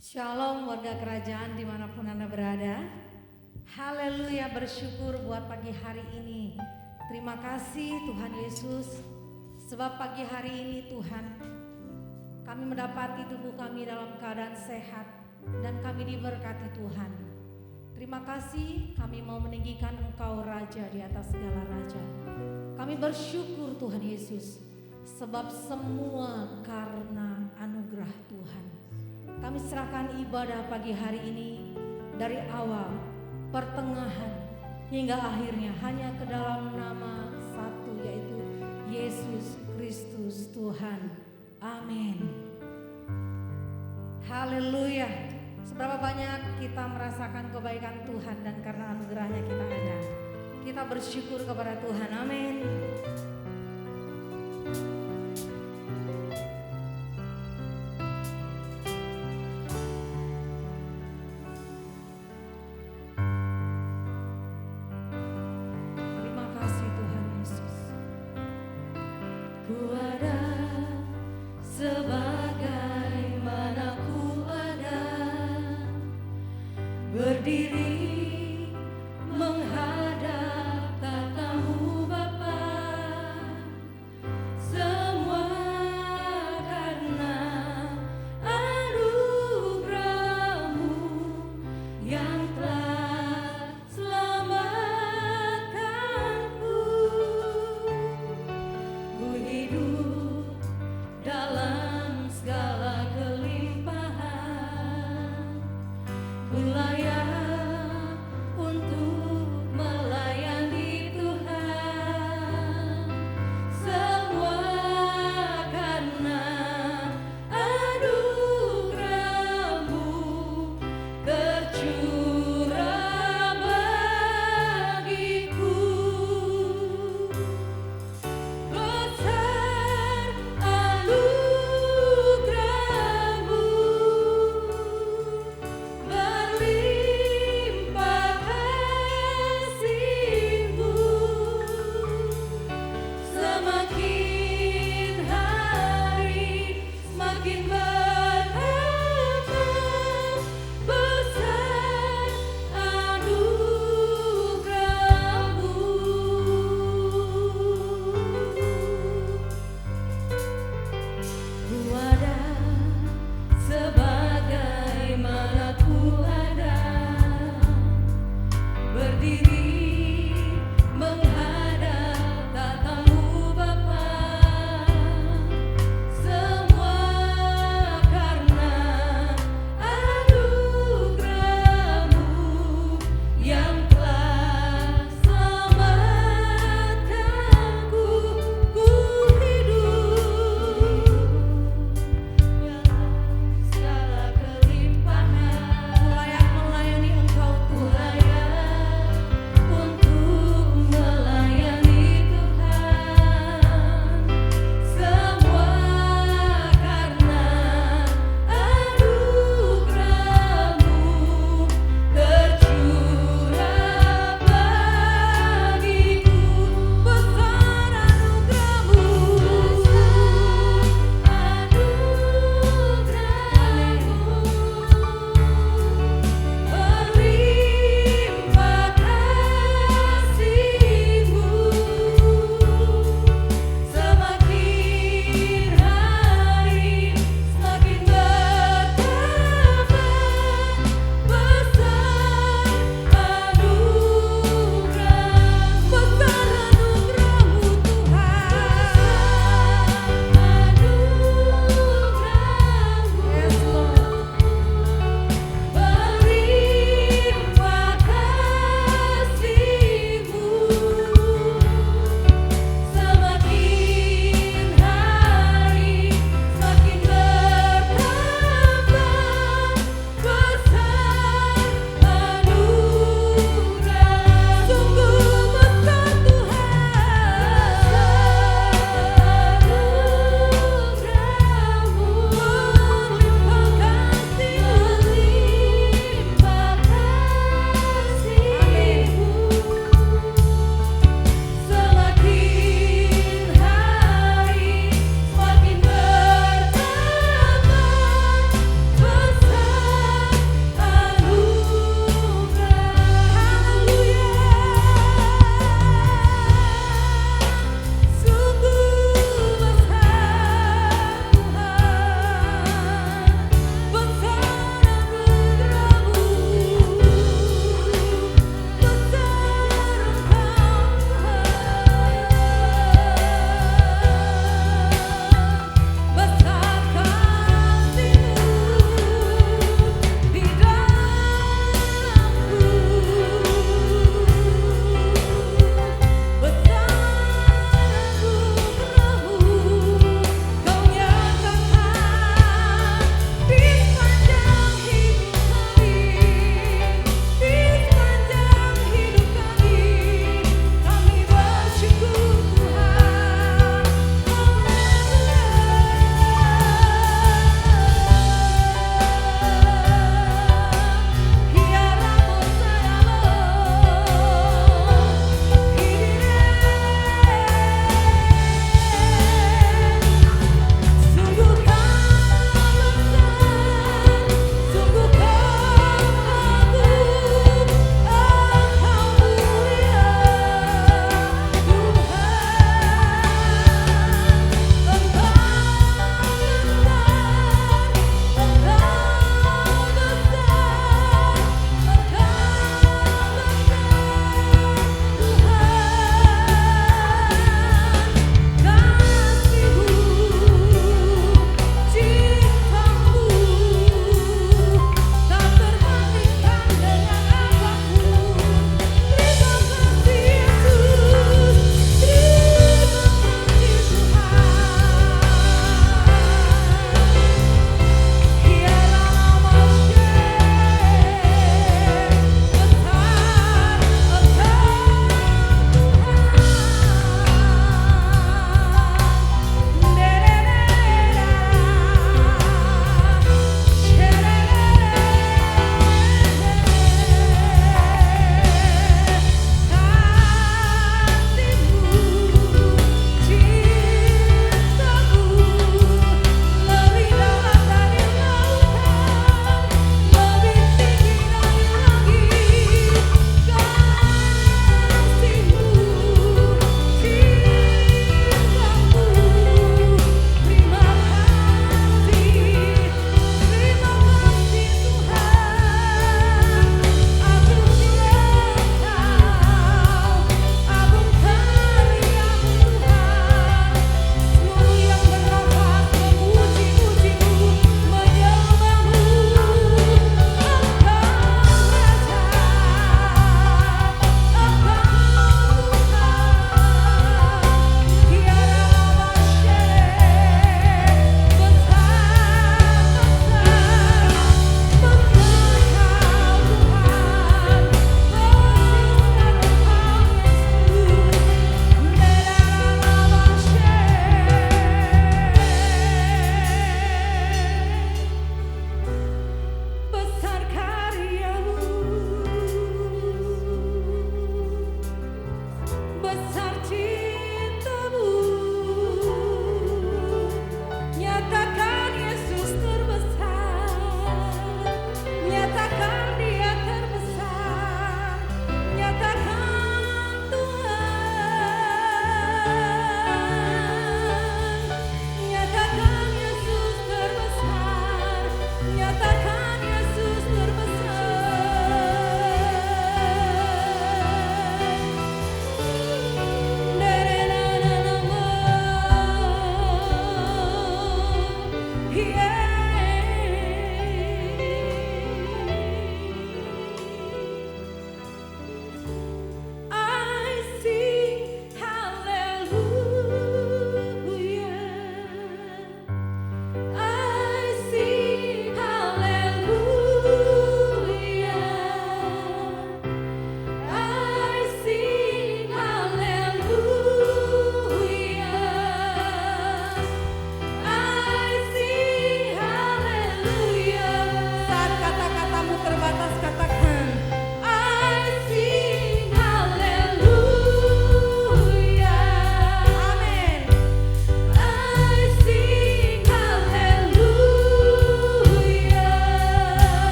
Shalom warga kerajaan dimanapun Anda berada. Haleluya, bersyukur buat pagi hari ini. Terima kasih Tuhan Yesus, sebab pagi hari ini Tuhan kami mendapati tubuh kami dalam keadaan sehat dan kami diberkati Tuhan. Terima kasih, kami mau meninggikan Engkau Raja di atas segala raja. Kami bersyukur Tuhan Yesus, sebab semua karena anugerah Tuhan. Kami serahkan ibadah pagi hari ini dari awal, pertengahan, hingga akhirnya hanya ke dalam nama satu, yaitu Yesus Kristus Tuhan. Amin. Haleluya. Seberapa banyak kita merasakan kebaikan Tuhan dan karena anugerahnya kita ada. Kita bersyukur kepada Tuhan. Amin. Terima kasih Tuhan Yesus. Ku ada sebagaimana ku ada, berdiri menghadap tatamu Bapa.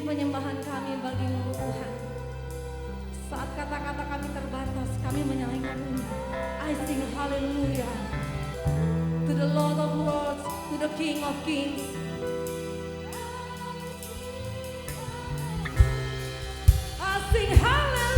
puji penyembahan kami bagi-Mu Tuhan. Saat kata-kata kami terbatas, kami menyanyikan-Mu. I sing hallelujah to the Lord of Lords, to the King of Kings. I sing hallelujah.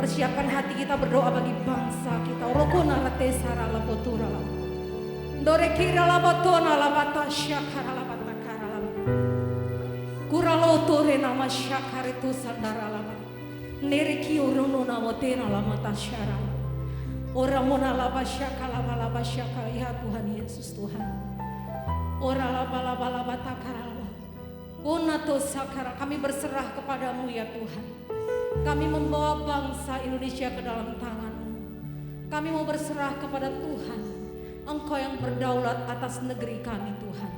Persiapkan hati kita berdoa bagi bangsa kita. Rokona ratesara lapotura la. Dore kira la batona la batasya kara la batakara la. Kuralo tore nama syakare tu sandara la. Nereki urono namotena la matasyara. Ora mona la basyaka la basyaka ya Tuhan Yesus Tuhan. Ora la bala batakara la. Onato sakara, kami berserah kepadamu ya Tuhan. Kami membawa bangsa Indonesia ke dalam tangan-Mu. Kami mau berserah kepada Tuhan. Engkau yang berdaulat atas negeri kami Tuhan.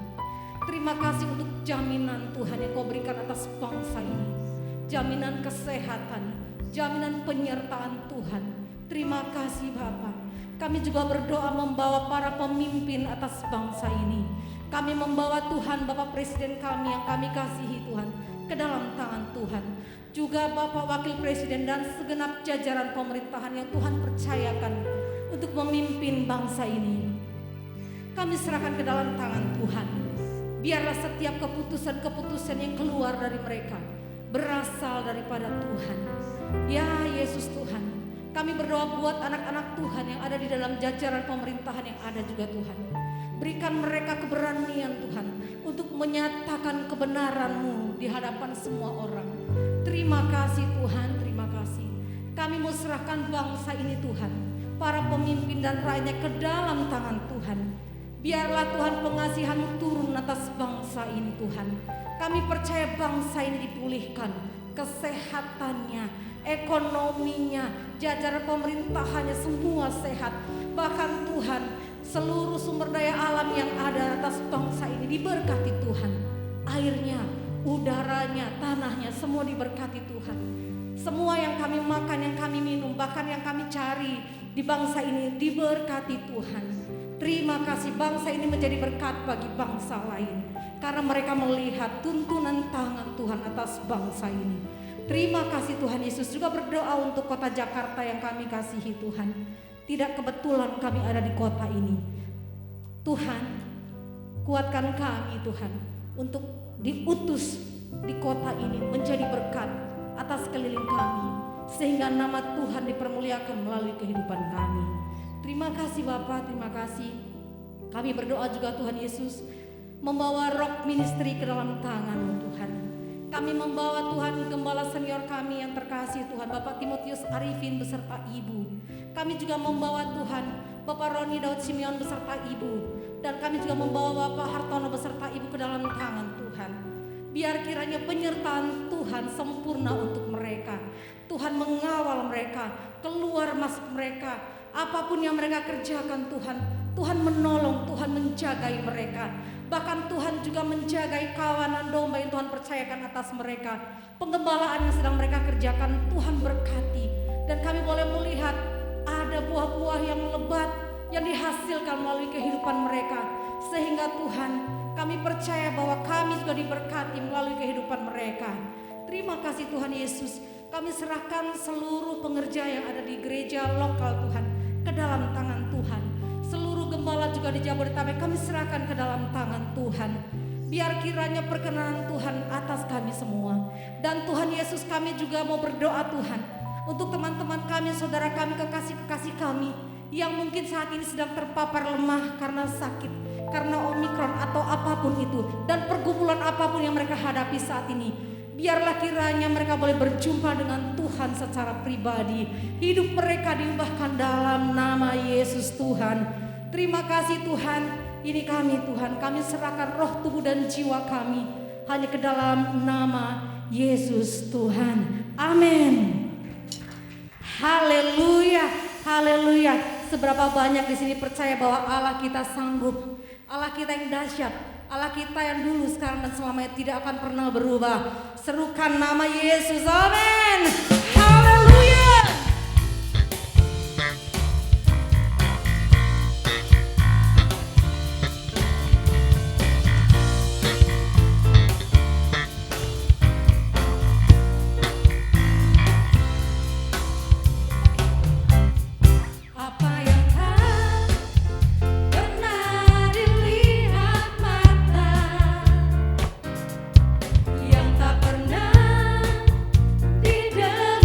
Terima kasih untuk jaminan Tuhan yang Kau berikan atas bangsa ini. Jaminan kesehatan, jaminan penyertaan Tuhan. Terima kasih Bapa. Kami juga berdoa membawa para pemimpin atas bangsa ini. Kami membawa Tuhan Bapak Presiden kami yang kami kasihi Tuhan ke dalam tangan Tuhan. Juga Bapak Wakil Presiden dan segenap jajaran pemerintahan yang Tuhan percayakan untuk memimpin bangsa ini. Kami serahkan ke dalam tangan Tuhan. Biarlah setiap keputusan-keputusan yang keluar dari mereka berasal daripada Tuhan. Ya Yesus Tuhan, kami berdoa buat anak-anak Tuhan yang ada di dalam jajaran pemerintahan yang ada juga Tuhan. Berikan mereka keberanian Tuhan untuk menyatakan kebenaran-Mu di hadapan semua orang. Terima kasih Tuhan, terima kasih. Kami mau serahkan bangsa ini Tuhan, para pemimpin dan rakyatnya ke dalam tangan Tuhan. Biarlah Tuhan pengasihan-Mu turun atas bangsa ini Tuhan. Kami percaya bangsa ini dipulihkan, kesehatannya, ekonominya, jajaran pemerintahannya semua sehat. Bahkan Tuhan, seluruh sumber daya alam yang ada atas bangsa ini diberkati Tuhan. Airnya, udaranya, tanahnya semua diberkati Tuhan. Semua yang kami makan, yang kami minum, bahkan yang kami cari di bangsa ini diberkati Tuhan. Terima kasih bangsa ini menjadi berkat bagi bangsa lain. Karena mereka melihat tuntunan tangan Tuhan atas bangsa ini. Terima kasih Tuhan Yesus. Juga berdoa untuk kota Jakarta yang kami kasihi Tuhan. Tidak kebetulan kami ada di kota ini. Tuhan, kuatkan kami Tuhan untuk diutus di kota ini menjadi berkat atas keliling kami. Sehingga nama Tuhan dipermuliakan melalui kehidupan kami. Terima kasih Bapa, terima kasih. Kami berdoa juga Tuhan Yesus membawa Rock Ministry ke dalam tangan Tuhan. Kami membawa Tuhan gembala senior kami yang terkasih Tuhan, Bapak Timotius Arifin beserta Ibu. Kami juga membawa Tuhan Bapak Roni Daud Simeon beserta Ibu. Dan kami juga membawa Bapak Hartono beserta Ibu ke dalam tangan Tuhan. Biar kiranya penyertaan Tuhan sempurna untuk mereka. Tuhan mengawal mereka, keluar masuk mereka. Apapun yang mereka kerjakan Tuhan, Tuhan menolong, Tuhan menjagai mereka. Bahkan Tuhan juga menjagai kawanan domba yang Tuhan percayakan atas mereka. Penggembalaan yang sedang mereka kerjakan Tuhan berkati. Dan kami boleh melihat ada buah-buah yang lebat yang dihasilkan melalui kehidupan mereka. Sehingga Tuhan, kami percaya bahwa kami juga diberkati melalui kehidupan mereka. Terima kasih Tuhan Yesus. Kami serahkan seluruh pengerja yang ada di gereja lokal Tuhan ke dalam tangan Tuhan. Seluruh gembala juga di Jabodetabek kami serahkan ke dalam tangan Tuhan. Biar kiranya perkenanan Tuhan atas kami semua. Dan Tuhan Yesus, kami juga mau berdoa Tuhan untuk teman-teman kami, saudara kami, kekasih-kekasih kami yang mungkin saat ini sedang terpapar lemah karena sakit, karena Omikron atau apapun itu, dan pergumulan apapun yang mereka hadapi saat ini. Biarlah kiranya mereka boleh berjumpa dengan Tuhan secara pribadi. Hidup mereka diubahkan dalam nama Yesus Tuhan. Terima kasih Tuhan. Ini kami Tuhan. Kami serahkan roh, tubuh dan jiwa kami hanya ke dalam nama Yesus Tuhan. Amin. Haleluya. Haleluya. Seberapa banyak di sini percaya bahwa Allah kita sanggup. Allah kita yang dahsyat. Allah kita yang dulu, sekarang dan selamanya tidak akan pernah berubah. Serukan nama Yesus, amin. Haleluya. Yang tak pernah didengar.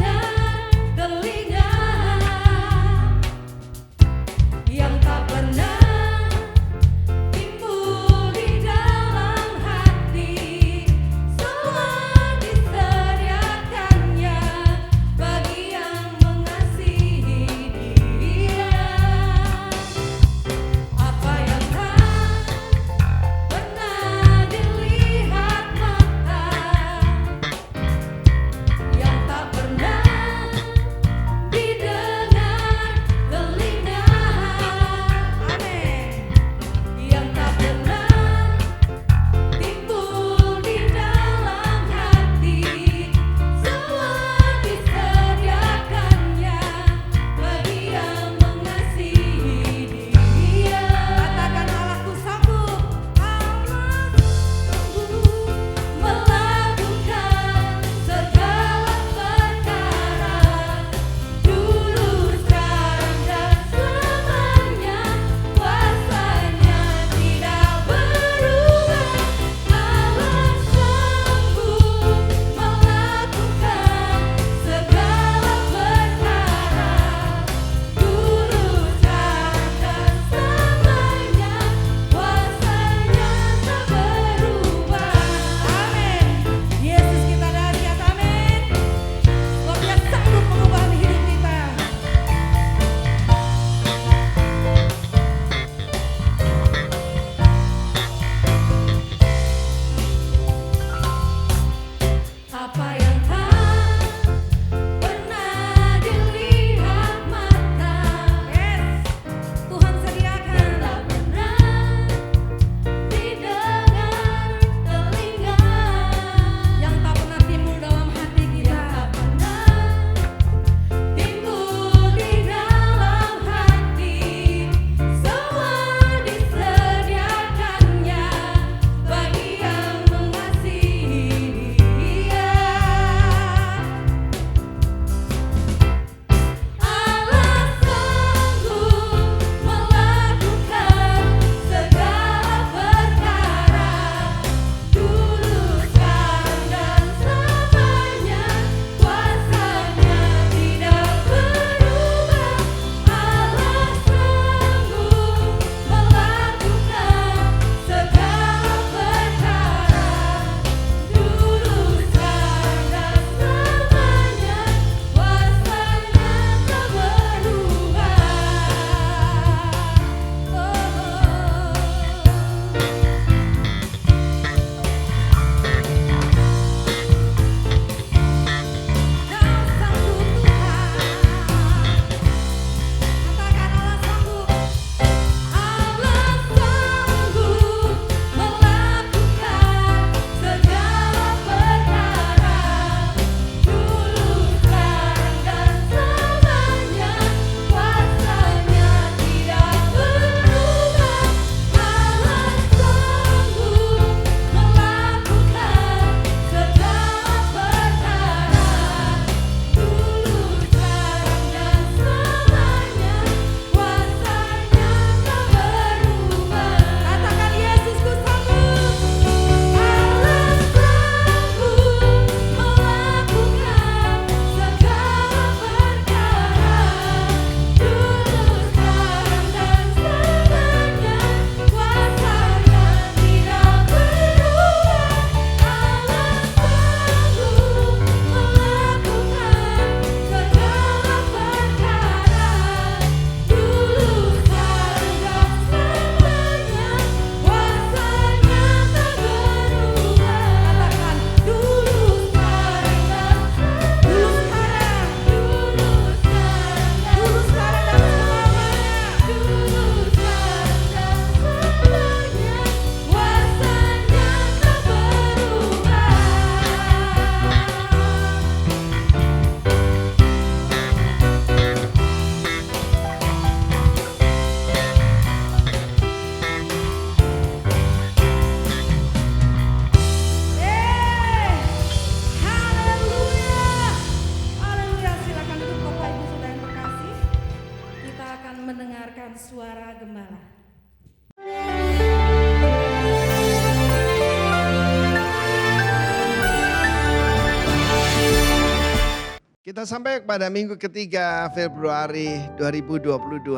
Kita sampai pada minggu ketiga Februari 2022.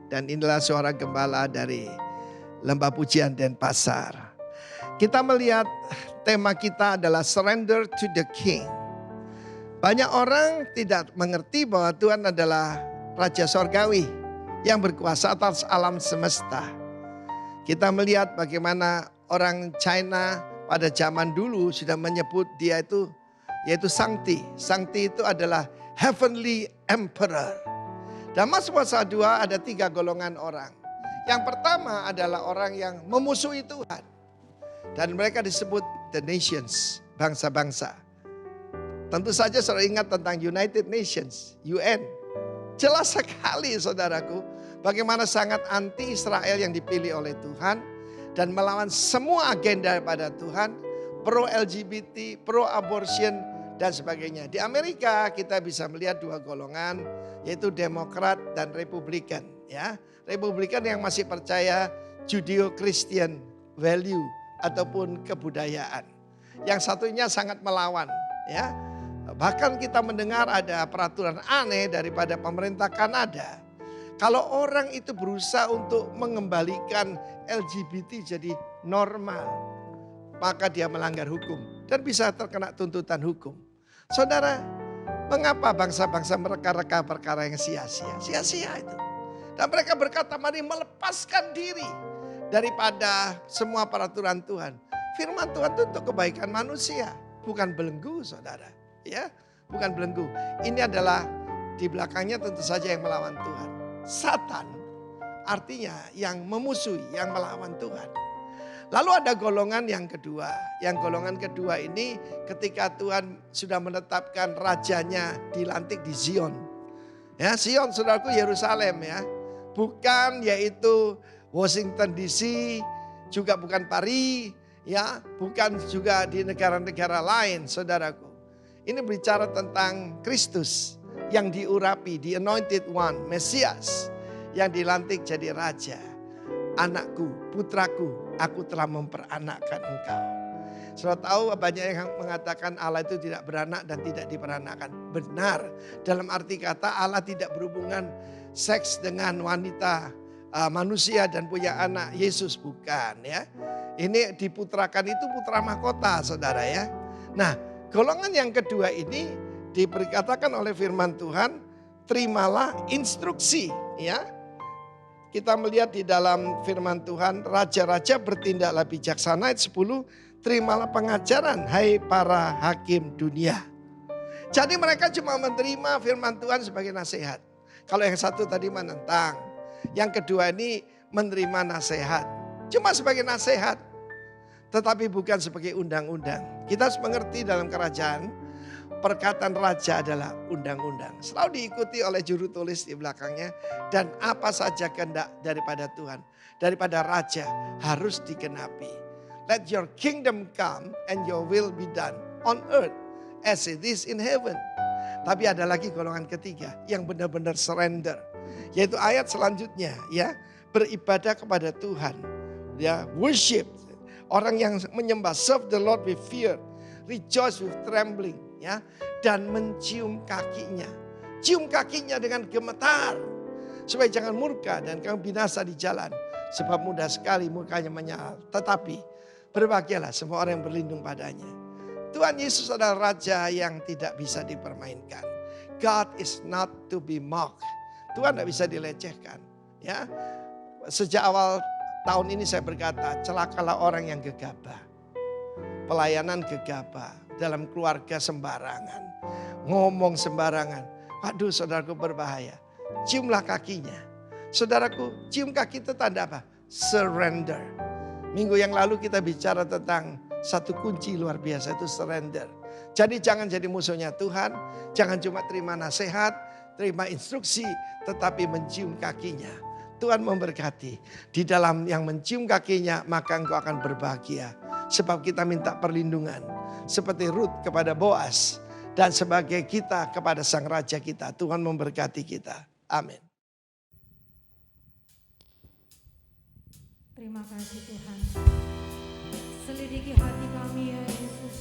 Dan inilah suara gembala dari Lembah Pujian Denpasar. Kita melihat tema kita adalah Surrender to the King. Banyak orang tidak mengerti bahwa Tuhan adalah Raja Sorgawi yang berkuasa atas alam semesta. Kita melihat bagaimana orang China pada zaman dulu sudah menyebut dia itu yaitu Sangti. Sangti itu adalah Heavenly Emperor. Dalam Mazmur 2 ada 3 golongan orang. Yang pertama adalah orang yang memusuhi Tuhan. Dan mereka disebut the nations, bangsa-bangsa. Tentu saja saudara ingat tentang United Nations, UN. Jelas sekali saudaraku, bagaimana sangat anti Israel yang dipilih oleh Tuhan. Dan melawan semua agenda pada Tuhan, pro-LGBT, pro-abortion, dan sebagainya. Di Amerika kita bisa melihat 2 golongan, yaitu Demokrat dan Republikan. Ya, Republikan yang masih percaya Judeo-Christian value ataupun kebudayaan. Yang satunya sangat melawan. Ya, bahkan kita mendengar ada peraturan aneh daripada pemerintah Kanada. Kalau orang itu berusaha untuk mengembalikan LGBT jadi normal, maka dia melanggar hukum dan bisa terkena tuntutan hukum. Saudara, mengapa bangsa-bangsa mereka perkara yang sia-sia? Sia-sia itu. Dan mereka berkata, mari melepaskan diri daripada semua peraturan Tuhan. Firman Tuhan itu untuk kebaikan manusia, bukan belenggu saudara. Ya, bukan belenggu. Ini adalah di belakangnya tentu saja yang melawan Tuhan. Satan artinya yang memusuhi, yang melawan Tuhan. Lalu ada golongan yang kedua. Yang golongan kedua ini ketika Tuhan sudah menetapkan rajanya dilantik di Zion. Ya, Zion saudaraku Yerusalem ya. Bukan yaitu Washington DC, juga bukan Paris, ya, bukan juga di negara-negara lain saudaraku. Ini bicara tentang Kristus yang diurapi, the anointed one, Mesias yang dilantik jadi raja. Anakku, putraku, aku telah memperanakkan engkau. Saudara tahu banyak yang mengatakan Allah itu tidak beranak dan tidak diperanakkan. Benar, dalam arti kata Allah tidak berhubungan seks dengan wanita manusia dan punya anak. Yesus bukan ya. Ini diputrakan itu putra mahkota saudara ya. Nah, golongan yang kedua ini diberkatakan oleh firman Tuhan, terimalah instruksi ya. Kita melihat di dalam firman Tuhan, raja-raja bertindaklah bijaksana. Ayat 10, terimalah pengajaran hai para hakim dunia. Jadi mereka cuma menerima firman Tuhan sebagai nasihat. Kalau yang satu tadi menentang, yang kedua ini menerima nasihat. Cuma sebagai nasihat, tetapi bukan sebagai undang-undang. Kita harus mengerti dalam kerajaan, perkataan raja adalah undang-undang. Selalu diikuti oleh juru tulis di belakangnya. Dan apa saja kehendak daripada Tuhan, daripada raja harus digenapi. Let your kingdom come and your will be done on earth as it is in heaven. Tapi ada lagi golongan ketiga yang benar-benar surrender. Yaitu ayat selanjutnya ya, beribadah kepada Tuhan. Ya, worship. Orang yang menyembah, serve the Lord with fear, rejoice with trembling. Ya, dan mencium kakinya. Cium kakinya dengan gemetar. Supaya jangan murka dan kamu binasa di jalan. Sebab mudah sekali murkanya menyala. Tetapi berbahagialah semua orang yang berlindung padanya. Tuhan Yesus adalah Raja yang tidak bisa dipermainkan. God is not to be mocked. Tuhan tidak bisa dilecehkan. Ya, sejak awal tahun ini saya berkata, celakalah orang yang gegabah. Pelayanan gegabah. Dalam keluarga sembarangan. Ngomong sembarangan. Waduh saudaraku berbahaya. Ciumlah kakinya. Saudaraku, cium kaki itu tanda apa? Surrender. Minggu yang lalu kita bicara tentang satu kunci luar biasa, itu surrender. Jadi jangan jadi musuhnya Tuhan. Jangan cuma terima nasihat, terima instruksi, tetapi mencium kakinya. Tuhan memberkati. Di dalam yang mencium kakinya, maka engkau akan berbahagia. Sebab kita minta perlindungan. Seperti Ruth kepada Boaz. Dan sebagai kita kepada sang raja kita. Tuhan memberkati kita. Amin. Terima kasih Tuhan. Selidiki hati kami ya Yesus.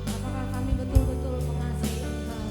Apakah kami betul-betul mengasihi Engkau?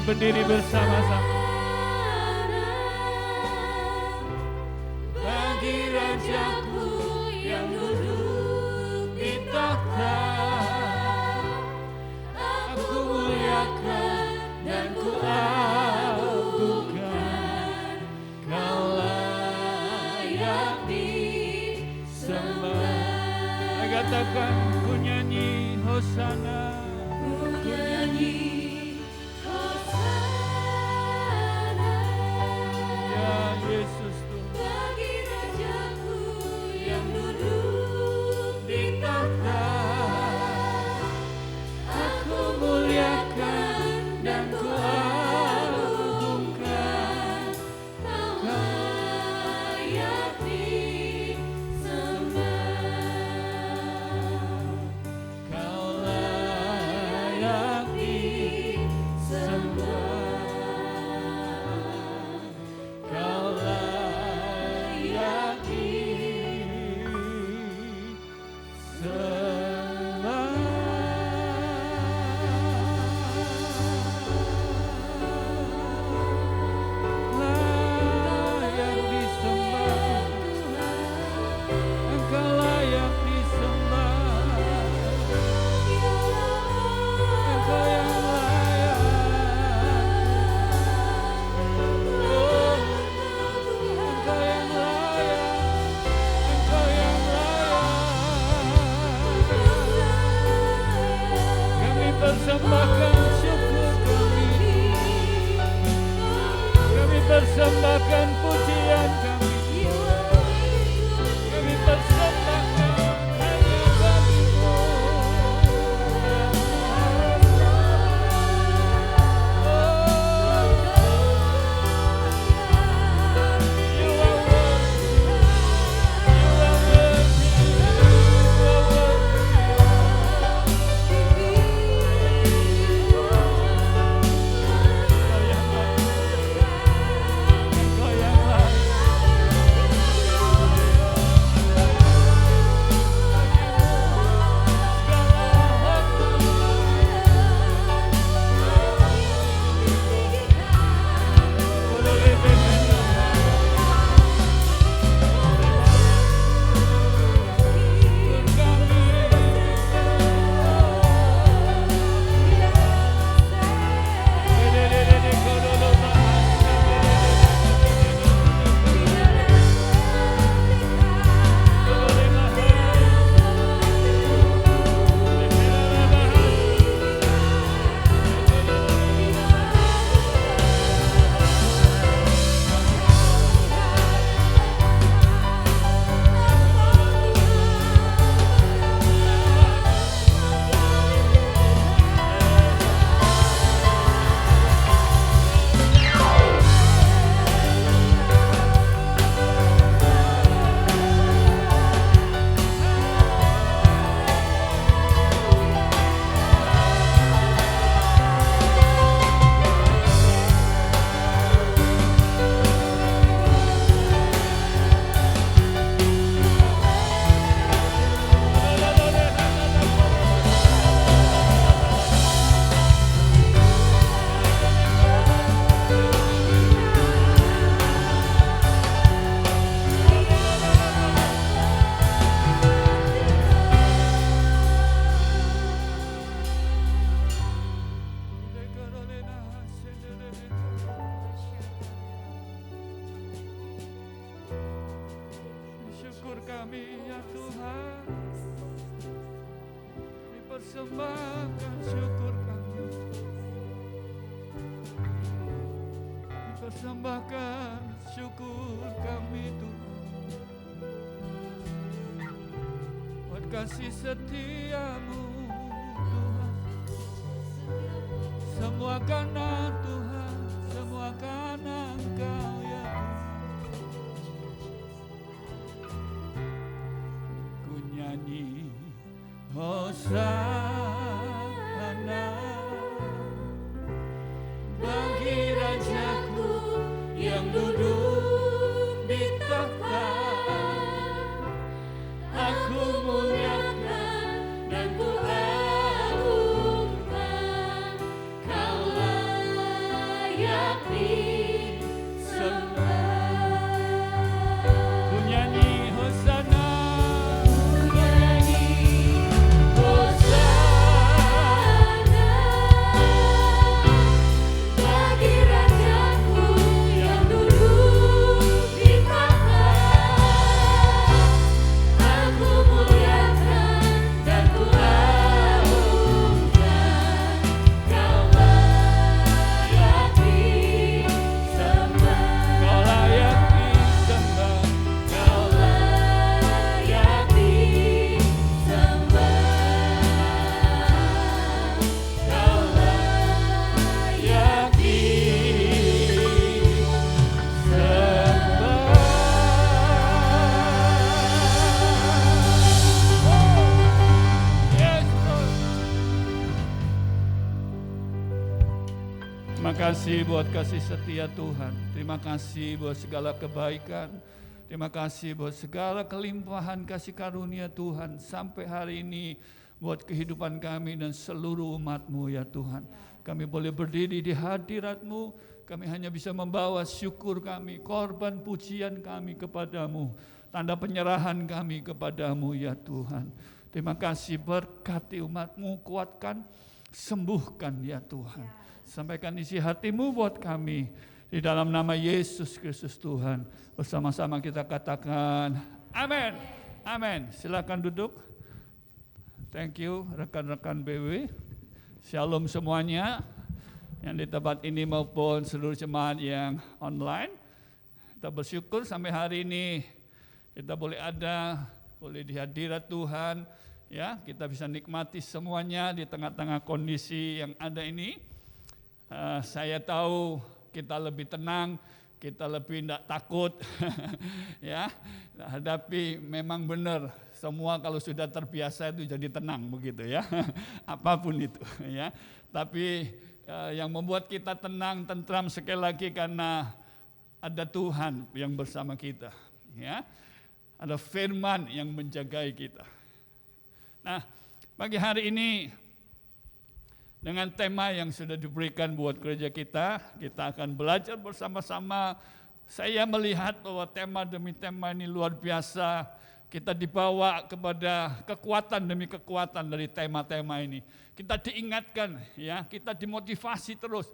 berdiri bersama-sama. Bagi Rajaku yang duduk di takhta, aku muliakan dan ku agungkan. Kau layak disembah. Katakan ku nyanyi Hosana. Ku nyanyi Hosana. Ya Yesus Tuhan. Bagi Rajaku yang duduk di takhta, aku muliakan dan ku agungkan. Kau layak disembah. Kau layak disembah. Kau layak disembah. Engkau layak disembah. Engkau yang layak. Oh, Engkau yang layak. Engkau yang layak. Kami persembahkan syukur kami. Kami persembahkan pujian kami. Kami persembahkan hanya bagi-Mu. You are worthy. You are worthy. You are Engkau yang layak. Syukur kami ya Tuhan. Kami persembahkan syukur kami. Kami persembahkan syukur kami Tuhan. Buat kasih setia-Mu Tuhan. Semua karena Tuhan, semua karena Engkau ya Tuhan. Ku nyanyi Hosana bagi Rajaku yang duduk di takhta. Aku muliakan dan ku agungkan. Kau layak kasih buat kasih setia Tuhan. Terima kasih buat segala kebaikan. Terima kasih buat segala kelimpahan kasih karunia Tuhan sampai hari ini buat kehidupan kami dan seluruh umat-Mu ya Tuhan. Kami boleh berdiri di hadirat-Mu, kami hanya bisa membawa syukur kami, korban pujian kami kepadamu, tanda penyerahan kami kepadamu ya Tuhan. Terima kasih, berkati umat-Mu, kuatkan, sembuhkan ya Tuhan. Sampaikan isi hati-Mu buat kami. Di dalam nama Yesus Kristus Tuhan. Bersama-sama kita katakan amin. Amin. Silakan duduk. Thank you rekan-rekan BW. Shalom semuanya. Yang di tempat ini maupun seluruh jemaat yang online. Kita bersyukur sampai hari ini kita boleh ada, boleh di hadirat Tuhan. Ya, kita bisa nikmati semuanya di tengah-tengah kondisi yang ada ini. Saya tahu kita lebih tenang, kita lebih tidak takut, ya. Hadapi memang benar semua kalau sudah terbiasa itu jadi tenang begitu ya, apapun itu ya. Tapi yang membuat kita tenang, tentram sekali lagi karena ada Tuhan yang bersama kita, ya. Ada firman yang menjagai kita. Nah, pagi hari ini dengan tema yang sudah diberikan buat gereja kita akan belajar bersama-sama. Saya melihat bahwa tema demi tema ini luar biasa. Kita dibawa kepada kekuatan demi kekuatan dari tema-tema ini. Kita diingatkan, ya, kita dimotivasi terus.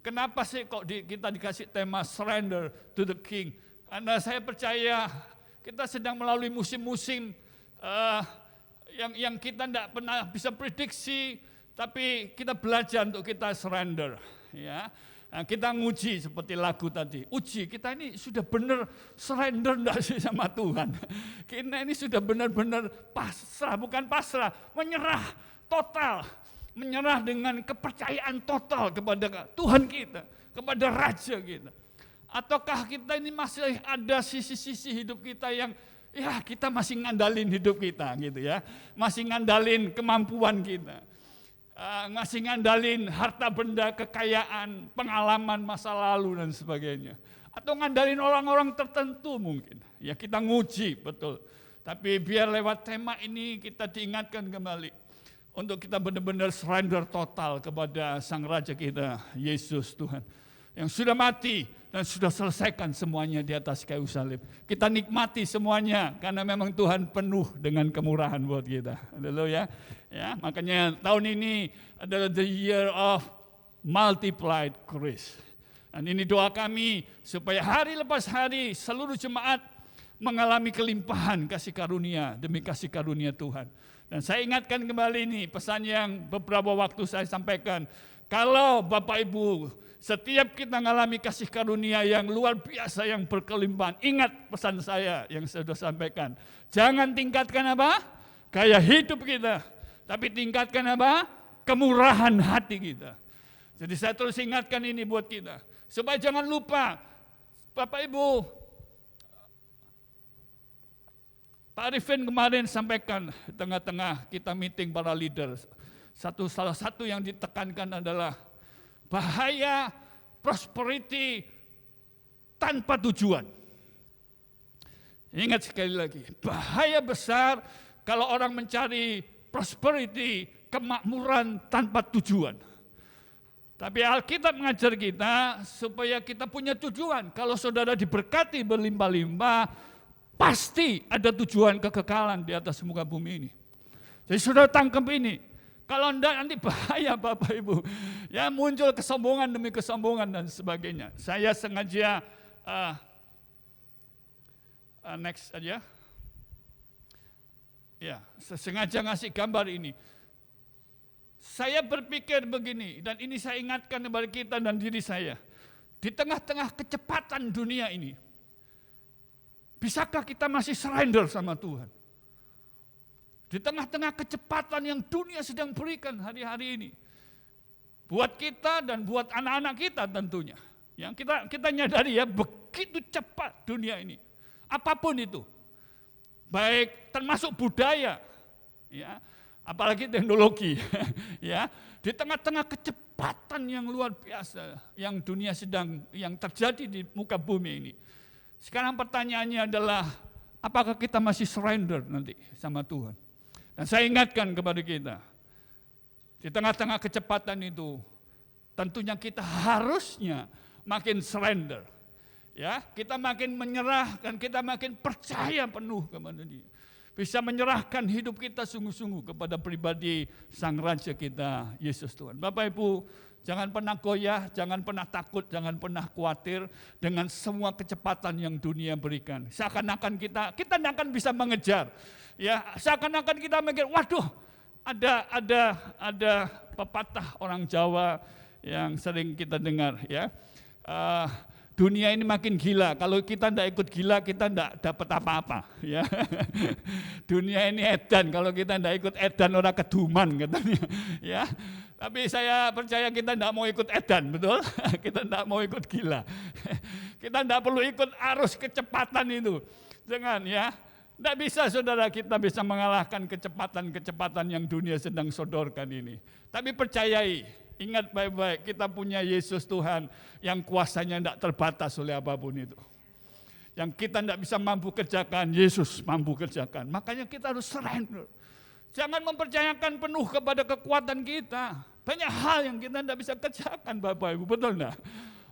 Kenapa sih kok kita dikasih tema surrender to the King? Karena saya percaya kita sedang melalui musim-musim yang kita tidak pernah bisa prediksi. Tapi kita belajar untuk kita surrender, ya. Nah, kita nguji seperti lagu tadi. Uji kita ini sudah benar surrender enggak sih sama Tuhan? Kita ini sudah benar-benar pasrah, bukan pasrah, menyerah total, menyerah dengan kepercayaan total kepada Tuhan kita, kepada Raja kita. Ataukah kita ini masih ada sisi-sisi hidup kita yang ya kita masih ngandalin hidup kita gitu ya, masih ngandalin kemampuan kita. Ngasih ngandalin harta benda, kekayaan, pengalaman masa lalu dan sebagainya. Atau ngandalin orang-orang tertentu mungkin. Ya kita nguji, betul. Tapi biar lewat tema ini kita diingatkan kembali. Untuk kita benar-benar surrender total kepada Sang Raja kita, Yesus Tuhan. Yang sudah mati dan sudah selesaikan semuanya di atas kayu salib. Kita nikmati semuanya karena memang Tuhan penuh dengan kemurahan buat kita. Haleluya. Ya, makanya tahun ini adalah the year of multiplied grace. Dan ini doa kami supaya hari lepas hari seluruh jemaat mengalami kelimpahan kasih karunia demi kasih karunia Tuhan. Dan saya ingatkan kembali ini pesan yang beberapa waktu saya sampaikan. Kalau Bapak Ibu setiap kita mengalami kasih karunia yang luar biasa, yang berkelimpahan, ingat pesan saya yang saya sudah sampaikan. Jangan tingkatkan apa? Gaya hidup kita. Tapi tingkatkan apa? Kemurahan hati kita. Jadi saya terus ingatkan ini buat kita. Supaya jangan lupa, Bapak Ibu, Pak Arifin kemarin sampaikan di tengah-tengah kita meeting para leader. Salah satu yang ditekankan adalah bahaya prosperity tanpa tujuan. Ingat sekali lagi, bahaya besar kalau orang mencari prosperity, kemakmuran tanpa tujuan. Tapi Alkitab mengajar kita supaya kita punya tujuan. Kalau saudara diberkati berlimpah-limpah, pasti ada tujuan kekekalan di atas muka bumi ini. Jadi saudara tangkap ini. Kalau enggak nanti bahaya Bapak Ibu. Ya muncul kesombongan demi kesombongan dan sebagainya. Saya sengaja next aja. Ya, sengaja ngasih gambar ini. Saya berpikir begini, dan ini saya ingatkan kepada kita dan diri saya. Di tengah-tengah kecepatan dunia ini, bisakah kita masih surrender sama Tuhan? Di tengah-tengah kecepatan yang dunia sedang berikan hari-hari ini. Buat kita dan buat anak-anak kita tentunya. Yang kita nyadari ya, begitu cepat dunia ini. Apapun itu. Baik termasuk budaya, ya, apalagi teknologi, ya. Di tengah-tengah kecepatan yang luar biasa yang yang terjadi di muka bumi ini. Sekarang pertanyaannya adalah, apakah kita masih surrender nanti sama Tuhan? Dan saya ingatkan kepada kita, di tengah-tengah kecepatan itu, tentunya kita harusnya makin surrender. Ya, kita makin menyerahkan, kita makin percaya penuh kepada Dia. Bisa menyerahkan hidup kita sungguh-sungguh kepada pribadi Sang Raja kita, Yesus Tuhan. Bapak Ibu, jangan pernah goyah, jangan pernah takut, jangan pernah khawatir dengan semua kecepatan yang dunia berikan. Seakan-akan kita tidak akan bisa mengejar. Ya, seakan-akan kita mikir, waduh, ada pepatah orang Jawa yang sering kita dengar, ya. Dunia ini makin gila. Kalau kita tidak ikut gila, kita tidak dapat apa-apa. Ya. Dunia ini edan. Kalau kita tidak ikut edan, orang keduman katanya. Ya. Tapi saya percaya kita tidak mau ikut edan, betul? Kita tidak mau ikut gila. Kita tidak perlu ikut arus kecepatan itu. Jangan, ya. Tidak bisa saudara kita bisa mengalahkan kecepatan-kecepatan yang dunia sedang sodorkan ini. Tapi percayai, ingat baik-baik, kita punya Yesus Tuhan yang kuasanya tidak terbatas oleh apapun itu. Yang kita tidak bisa mampu kerjakan, Yesus mampu kerjakan. Makanya kita harus surrender. Jangan mempercayakan penuh kepada kekuatan kita. Banyak hal yang kita tidak bisa kerjakan, Bapak Ibu, betul enggak?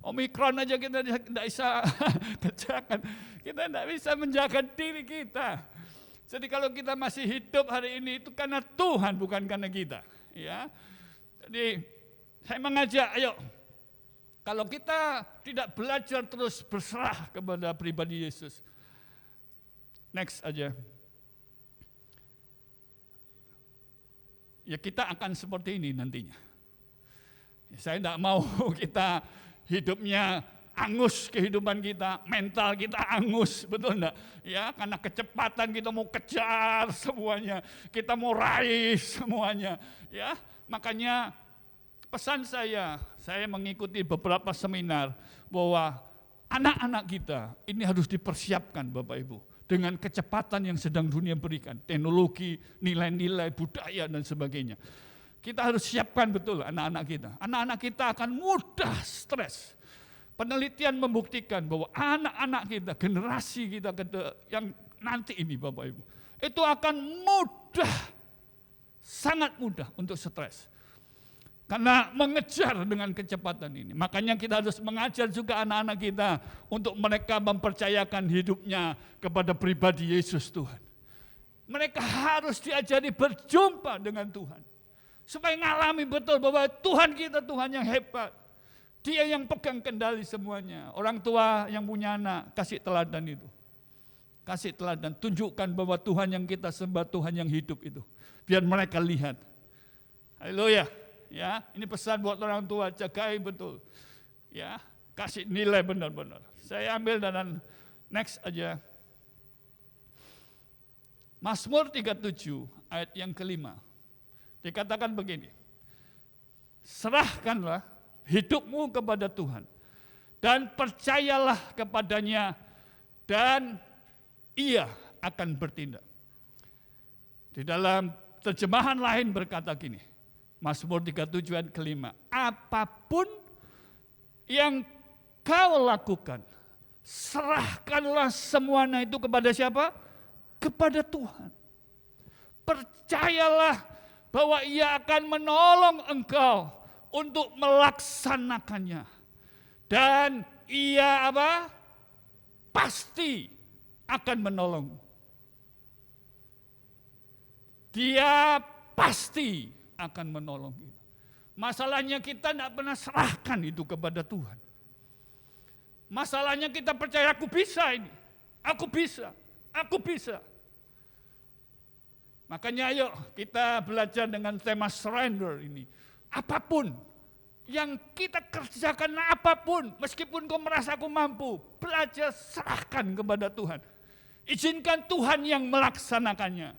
Omikron aja kita tidak bisa kerjakan. Kita tidak bisa menjaga diri kita. Jadi kalau kita masih hidup hari ini itu karena Tuhan, bukan karena kita. Ya. Jadi saya mengajak, ayo, kalau kita tidak belajar terus berserah kepada pribadi Yesus. Next aja. Ya kita akan seperti ini nantinya. Saya tidak mau kita hidupnya angus, kehidupan kita, mental kita angus, betul enggak? Ya, karena kecepatan kita mau kejar semuanya, kita mau raih semuanya. Ya, makanya pesan saya mengikuti beberapa seminar bahwa anak-anak kita ini harus dipersiapkan, Bapak Ibu, dengan kecepatan yang sedang dunia berikan, teknologi, nilai-nilai, budaya dan sebagainya. Kita harus siapkan betul anak-anak kita. Anak-anak kita akan mudah stres. Penelitian membuktikan bahwa anak-anak kita, generasi kita yang nanti ini Bapak Ibu, itu akan mudah, sangat mudah untuk stres. Karena mengejar dengan kecepatan ini. Makanya kita harus mengajar juga anak-anak kita untuk mereka mempercayakan hidupnya kepada pribadi Yesus Tuhan. Mereka harus diajari berjumpa dengan Tuhan. Supaya ngalami betul bahwa Tuhan kita Tuhan yang hebat. Dia yang pegang kendali semuanya. Orang tua yang punya anak, kasih teladan itu. Kasih teladan, tunjukkan bahwa Tuhan yang kita sembah, Tuhan yang hidup itu. Biar mereka lihat. Haleluya. Ya, ini pesan buat orang tua, jagai betul. Ya, kasih nilai benar-benar. Saya ambil dan next aja. Mazmur 37 ayat yang kelima. Dikatakan begini, serahkanlah hidupmu kepada Tuhan dan percayalah kepadanya dan Ia akan bertindak. Di dalam terjemahan lain berkata gini, Mazmur 37 ayat kelima, apapun yang kau lakukan, serahkanlah semuanya itu kepada siapa? Kepada Tuhan. Percayalah bahwa Ia akan menolong engkau untuk melaksanakannya. Dan Ia apa? Pasti akan menolong. Dia pasti akan menolong kita. Masalahnya kita tidak pernah serahkan itu kepada Tuhan. Masalahnya kita percaya aku bisa ini. Aku bisa. Aku bisa. Makanya ayo kita belajar dengan tema surrender ini. Apapun yang kita kerjakan, apapun, meskipun kau merasa aku mampu, belajar serahkan kepada Tuhan. Izinkan Tuhan yang melaksanakannya.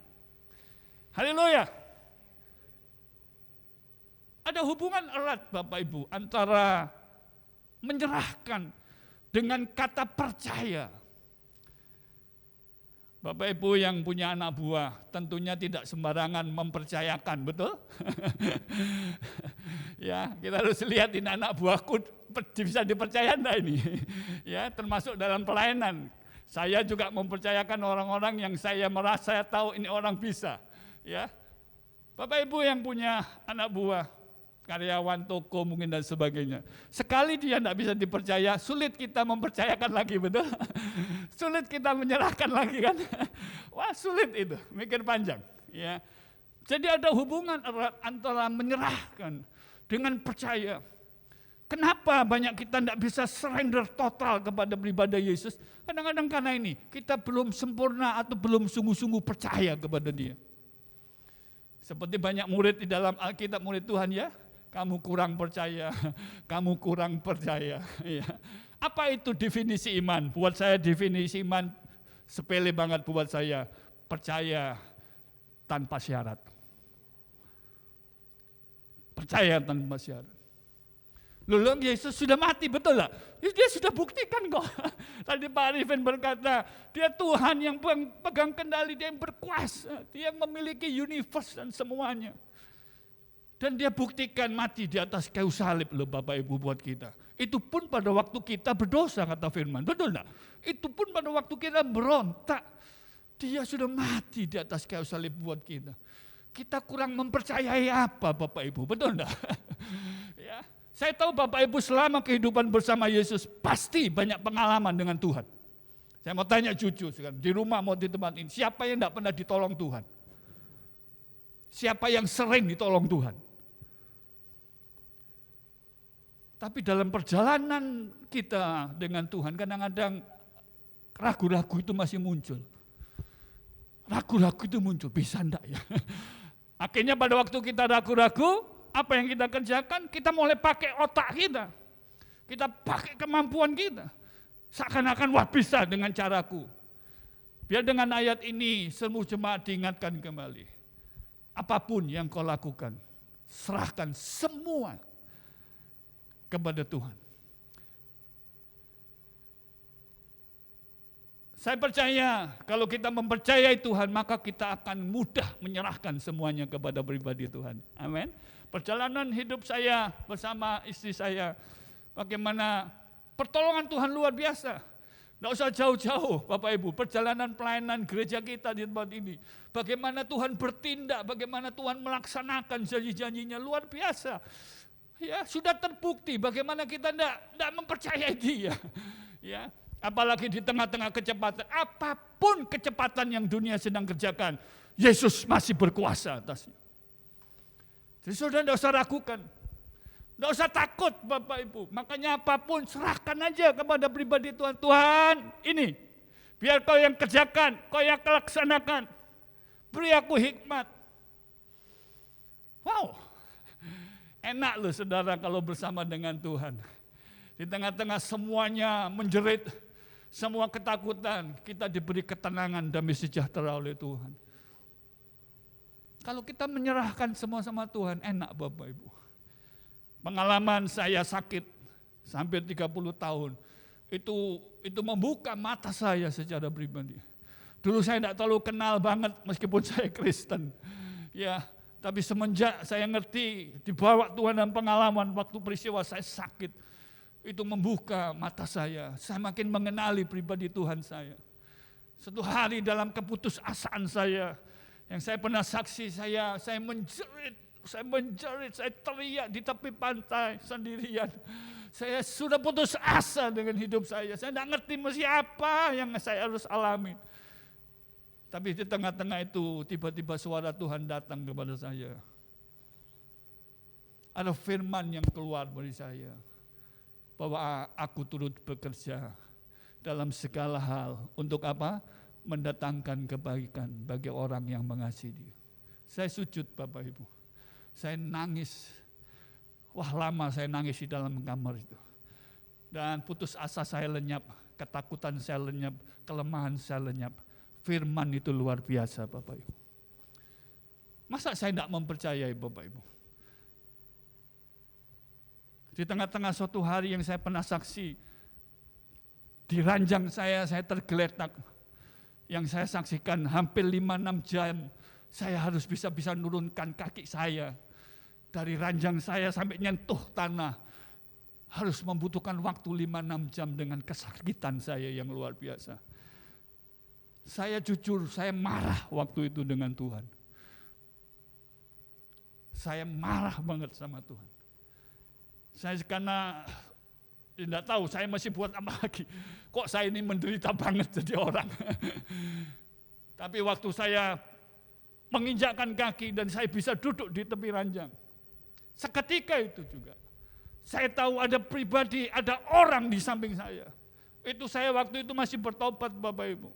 Haleluya. Ada hubungan erat Bapak Ibu antara menyerahkan dengan kata percaya. Bapak Ibu yang punya anak buah tentunya tidak sembarangan mempercayakan, betul? Ya, kita harus lihat ini anak buahku bisa dipercaya enggak ini. Ya, termasuk dalam pelayanan. Saya juga mempercayakan orang-orang yang saya merasa saya tahu ini orang bisa. Ya, Bapak Ibu yang punya anak buah, karyawan toko mungkin dan sebagainya. Sekali dia tidak bisa dipercaya, sulit kita mempercayakan lagi, betul? Sulit kita menyerahkan lagi kan? Wah, sulit itu, mikir panjang. Ya, jadi ada hubungan erat antara menyerahkan dengan percaya. Kenapa banyak kita tidak bisa surrender total kepada pribadi Yesus? Kadang-kadang karena ini, kita belum sempurna atau belum sungguh-sungguh percaya kepada Dia. Seperti banyak murid di dalam Alkitab, murid Tuhan ya, kamu kurang percaya, kamu kurang percaya. Ya. Apa itu definisi iman? Buat saya definisi iman sepele banget buat saya, percaya tanpa syarat. Percaya tanpa syarat. Lalu Yesus sudah mati, betul lah? Dia sudah buktikan kok. Tadi Pak Arifin berkata, dia Tuhan yang pegang kendali, dia yang berkuasa, dia yang memiliki universe dan semuanya. Dan dia buktikan mati di atas kayu salib loh Bapak Ibu buat kita. Itu pun pada waktu kita berdosa kata firman, betul enggak? Itu pun pada waktu kita berontak, dia sudah mati di atas kayu salib buat kita. Kita kurang mempercayai apa Bapak Ibu, betul enggak? Ya. Saya tahu Bapak Ibu selama kehidupan bersama Yesus pasti banyak pengalaman dengan Tuhan. Saya mau tanya jujur sekarang, di rumah mau di tempat ini, siapa yang tidak pernah ditolong Tuhan? Siapa yang sering ditolong Tuhan? Tapi dalam perjalanan kita dengan Tuhan kadang-kadang ragu-ragu itu masih muncul. Ragu-ragu itu muncul, bisa enggak ya? Akhirnya pada waktu kita ragu-ragu, apa yang kita kerjakan, kita mulai pakai otak kita. Kita pakai kemampuan kita. Seakan-akan wah bisa dengan caraku. Biar dengan ayat ini seluruh jemaat diingatkan kembali. Apapun yang kau lakukan, serahkan semua kepada Tuhan. Saya percaya kalau kita mempercayai Tuhan, maka kita akan mudah menyerahkan semuanya kepada pribadi Tuhan. Amin. Perjalanan hidup saya bersama istri saya, bagaimana pertolongan Tuhan luar biasa. Tidak usah jauh-jauh Bapak Ibu, perjalanan pelayanan gereja kita di tempat ini. Bagaimana Tuhan bertindak, bagaimana Tuhan melaksanakan janji-janjinya luar biasa. Ya, sudah terbukti bagaimana kita tidak mempercayai Dia. Ya, apalagi di tengah-tengah kecepatan, apapun kecepatan yang dunia sedang kerjakan, Yesus masih berkuasa atasnya. Jadi saudara tidak usah ragukan, tidak usah takut Bapak Ibu. Makanya apapun serahkan aja kepada pribadi Tuhan. Tuhan ini, biar kau yang kerjakan, kau yang laksanakan. Beri aku hikmat. Wow, enak loh saudara kalau bersama dengan Tuhan. Di tengah-tengah semuanya menjerit, semua ketakutan, kita diberi ketenangan, damai sejahtera oleh Tuhan. Kalau kita menyerahkan semua sama Tuhan, enak Bapak Ibu. Pengalaman saya sakit sampai 30 tahun, itu membuka mata saya secara pribadi. Dulu saya tidak terlalu kenal banget meskipun saya Kristen. Ya, tapi semenjak saya ngerti dibawa Tuhan dan pengalaman waktu peristiwa saya sakit, itu membuka mata saya. Saya makin mengenali pribadi Tuhan saya. Suatu hari dalam keputusasaan saya, yang saya pernah saksi, saya menjerit, saya teriak di tepi pantai sendirian. Saya sudah putus asa dengan hidup saya tidak ngerti mesti apa yang saya harus alami. Tapi di tengah-tengah itu tiba-tiba suara Tuhan datang kepada saya. Ada firman yang keluar dari saya, bahwa aku turut bekerja dalam segala hal. Untuk apa? Mendatangkan kebaikan bagi orang yang mengasihi Dia. Saya sujud Bapak Ibu. Saya nangis. Wah, lama saya nangis di dalam kamar itu. Dan putus asa saya lenyap, ketakutan saya lenyap, kelemahan saya lenyap. Firman itu luar biasa Bapak Ibu. Masa saya tidak mempercayai Bapak Ibu? Di tengah-tengah suatu hari yang saya pernah saksi, di ranjang saya tergeletak. Yang saya saksikan hampir 5-6 jam, saya harus bisa nurunkan kaki saya. Dari ranjang saya sampai nyentuh tanah harus membutuhkan waktu 5-6 jam dengan kesakitan saya yang luar biasa. Saya jujur, saya marah waktu itu dengan Tuhan. Saya marah banget sama Tuhan. Saya karena tidak tahu saya masih buat apa lagi. Kok saya ini menderita banget jadi orang. Tapi waktu saya menginjakkan kaki dan saya bisa duduk di tepi ranjang. Seketika itu juga. Saya tahu ada pribadi, ada orang di samping saya. Itu saya waktu itu masih bertobat Bapak Ibu.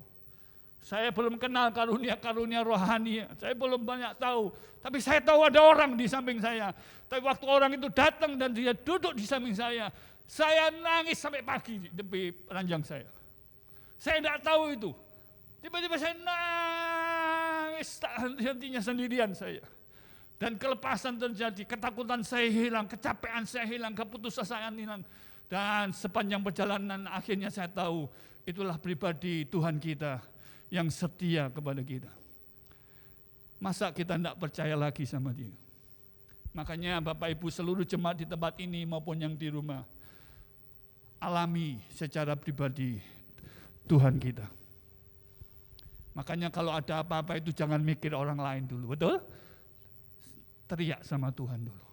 Saya belum kenal karunia-karunia rohani, saya belum banyak tahu. Tapi saya tahu ada orang di samping saya. Tapi waktu orang itu datang dan dia duduk di samping saya nangis sampai pagi di tepi ranjang saya. Saya tidak tahu itu. Tiba-tiba saya nangis tak henti-hentinya sendirian saya. Dan kelepasan terjadi, ketakutan saya hilang, kecapean saya hilang, keputusasaan hilang. Dan sepanjang perjalanan akhirnya saya tahu itulah pribadi Tuhan kita yang setia kepada kita. Masa kita tidak percaya lagi sama Dia? Makanya Bapak Ibu seluruh jemaat di tempat ini maupun yang di rumah, alami secara pribadi Tuhan kita. Makanya kalau ada apa-apa itu jangan mikir orang lain dulu, betul? Teriak sama Tuhan dulu.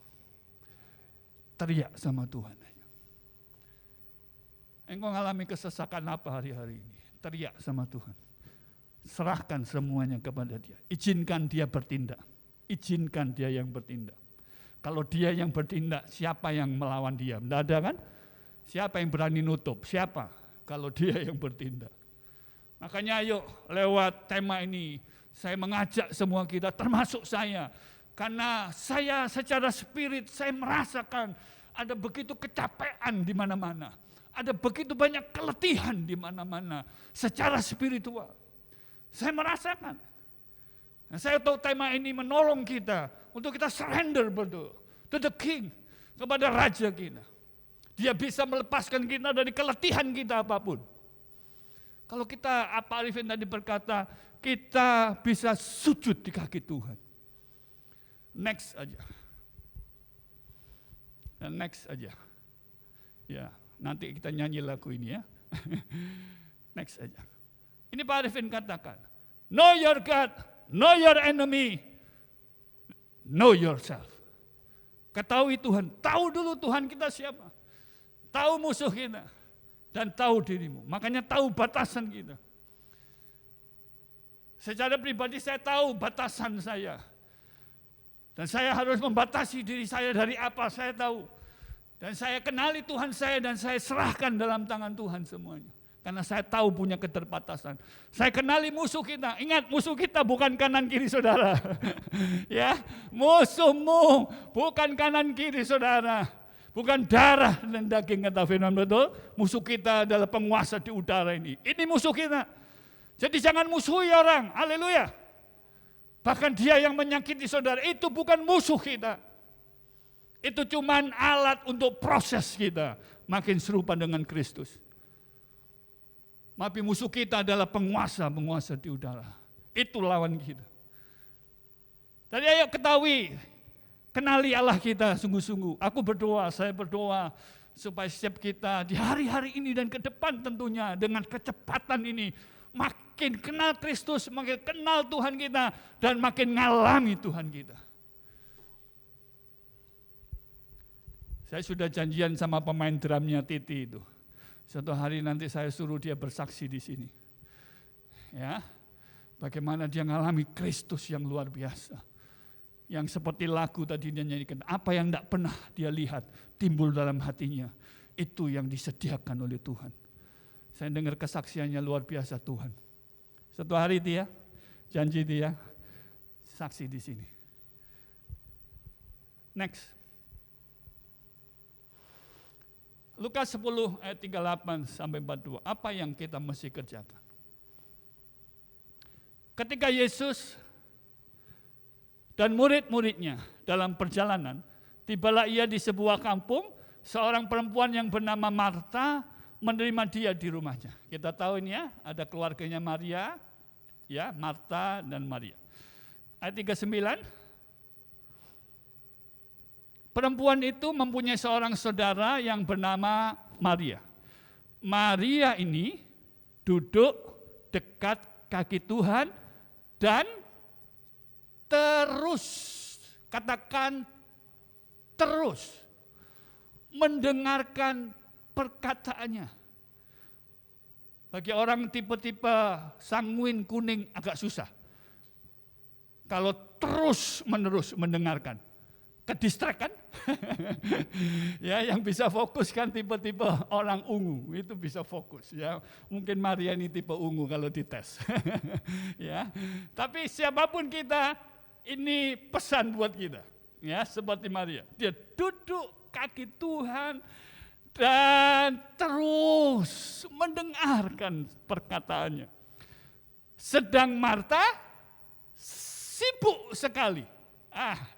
Teriak sama Tuhan. Engkau mengalami kesesakan apa hari-hari ini? Teriak sama Tuhan. Serahkan semuanya kepada Dia. Izinkan Dia bertindak. Izinkan Dia yang bertindak. Kalau Dia yang bertindak, siapa yang melawan Dia? Tidak ada kan? Siapa yang berani nutup? Siapa? Kalau Dia yang bertindak. Makanya ayo lewat tema ini, saya mengajak semua kita, termasuk saya. Karena saya secara spirit, saya merasakan ada begitu kecapean di mana-mana. Ada begitu banyak keletihan di mana-mana secara spiritual. Saya merasakan. Nah, saya tahu tema ini menolong kita untuk kita surrender betul to the King, kepada Raja kita. Dia bisa melepaskan kita dari keletihan kita apapun. Kalau kita, apa Arifin tadi berkata, kita bisa sujud di kaki Tuhan. Next aja. Next aja. Ya, nanti kita nyanyi lagu ini ya. Next aja. Ini Pak Arifin katakan, know your God, know your enemy, know yourself. Ketahui Tuhan, tahu dulu Tuhan kita siapa. Tahu musuh kita, dan tahu dirimu. Makanya tahu batasan kita. Secara pribadi saya tahu batasan saya. Dan saya harus membatasi diri saya dari apa saya tahu. Dan saya kenali Tuhan saya dan saya serahkan dalam tangan Tuhan semuanya. Karena saya tahu punya keterbatasan. Saya kenali musuh kita. Ingat, musuh kita bukan kanan kiri saudara. Ya, musuhmu bukan kanan kiri saudara. Bukan darah dan daging, kata firman, betul. Musuh kita adalah penguasa di udara ini. Ini musuh kita. Jadi jangan musuhi orang. Haleluya. Bahkan dia yang menyakiti saudara itu bukan musuh kita. Itu cuman alat untuk proses kita makin serupa dengan Kristus. Tapi musuh kita adalah penguasa di udara. Itu lawan kita. Jadi ayo ketahui, kenali Allah kita sungguh-sungguh. Aku berdoa, saya berdoa supaya setiap kita di hari-hari ini dan ke depan tentunya dengan kecepatan ini makin kenal Kristus, makin kenal Tuhan kita dan makin ngalami Tuhan kita. Saya sudah janjian sama pemain drumnya Titi itu. Suatu hari nanti saya suruh dia bersaksi di sini. Ya, bagaimana dia mengalami Kristus yang luar biasa. Yang seperti lagu tadi dia nyanyikan, apa yang tidak pernah dia lihat timbul dalam hatinya, itu yang disediakan oleh Tuhan. Saya dengar kesaksiannya luar biasa Tuhan. Suatu hari dia, janji dia, saksi di sini. Next. Lukas 10 ayat 38 sampai 42. Apa yang kita mesti kerjakan? Ketika Yesus dan murid-muridnya dalam perjalanan, tibalah ia di sebuah kampung, seorang perempuan yang bernama Marta menerima dia di rumahnya. Kita tahu ini ya, ada keluarganya Maria, ya, Marta dan Maria. Ayat 39. perempuan itu mempunyai seorang saudara yang bernama Maria. Maria ini duduk dekat kaki Tuhan dan terus, katakan terus, mendengarkan perkataannya. Bagi orang tipe-tipe sanguin kuning agak susah. Kalau terus menerus mendengarkan, kedistrak kan? Ya, yang bisa fokus kan tipe-tipe orang ungu, itu bisa fokus. Ya, mungkin Maria ini tipe ungu kalau dites. Ya, tapi siapapun kita, ini pesan buat kita. Ya, seperti Maria, dia duduk kaki Tuhan dan terus mendengarkan perkataannya. Sedang Marta sibuk sekali.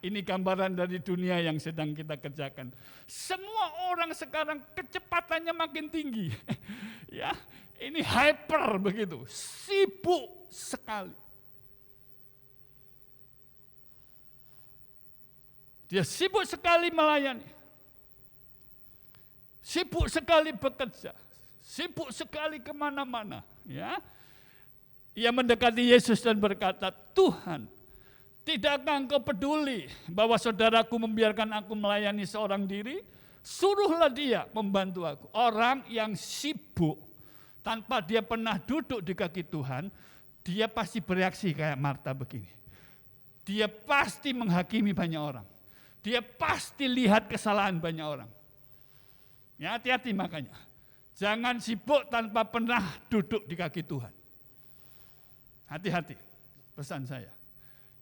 Ini gambaran dari dunia yang sedang kita kerjakan. Semua orang sekarang kecepatannya makin tinggi. Ya, ini hyper begitu, sibuk sekali. Dia sibuk sekali melayani. Sibuk sekali bekerja. Sibuk sekali kemana-mana. Ya. Ia mendekati Yesus dan berkata, Tuhan, tidakkah engkau peduli bahwa saudaraku membiarkan aku melayani seorang diri? Suruhlah dia membantu aku. Orang yang sibuk, tanpa dia pernah duduk di kaki Tuhan, dia pasti bereaksi kayak Marta begini. Dia pasti menghakimi banyak orang. Dia pasti lihat kesalahan banyak orang. Ya, hati-hati makanya. Jangan sibuk tanpa pernah duduk di kaki Tuhan. Hati-hati, pesan saya.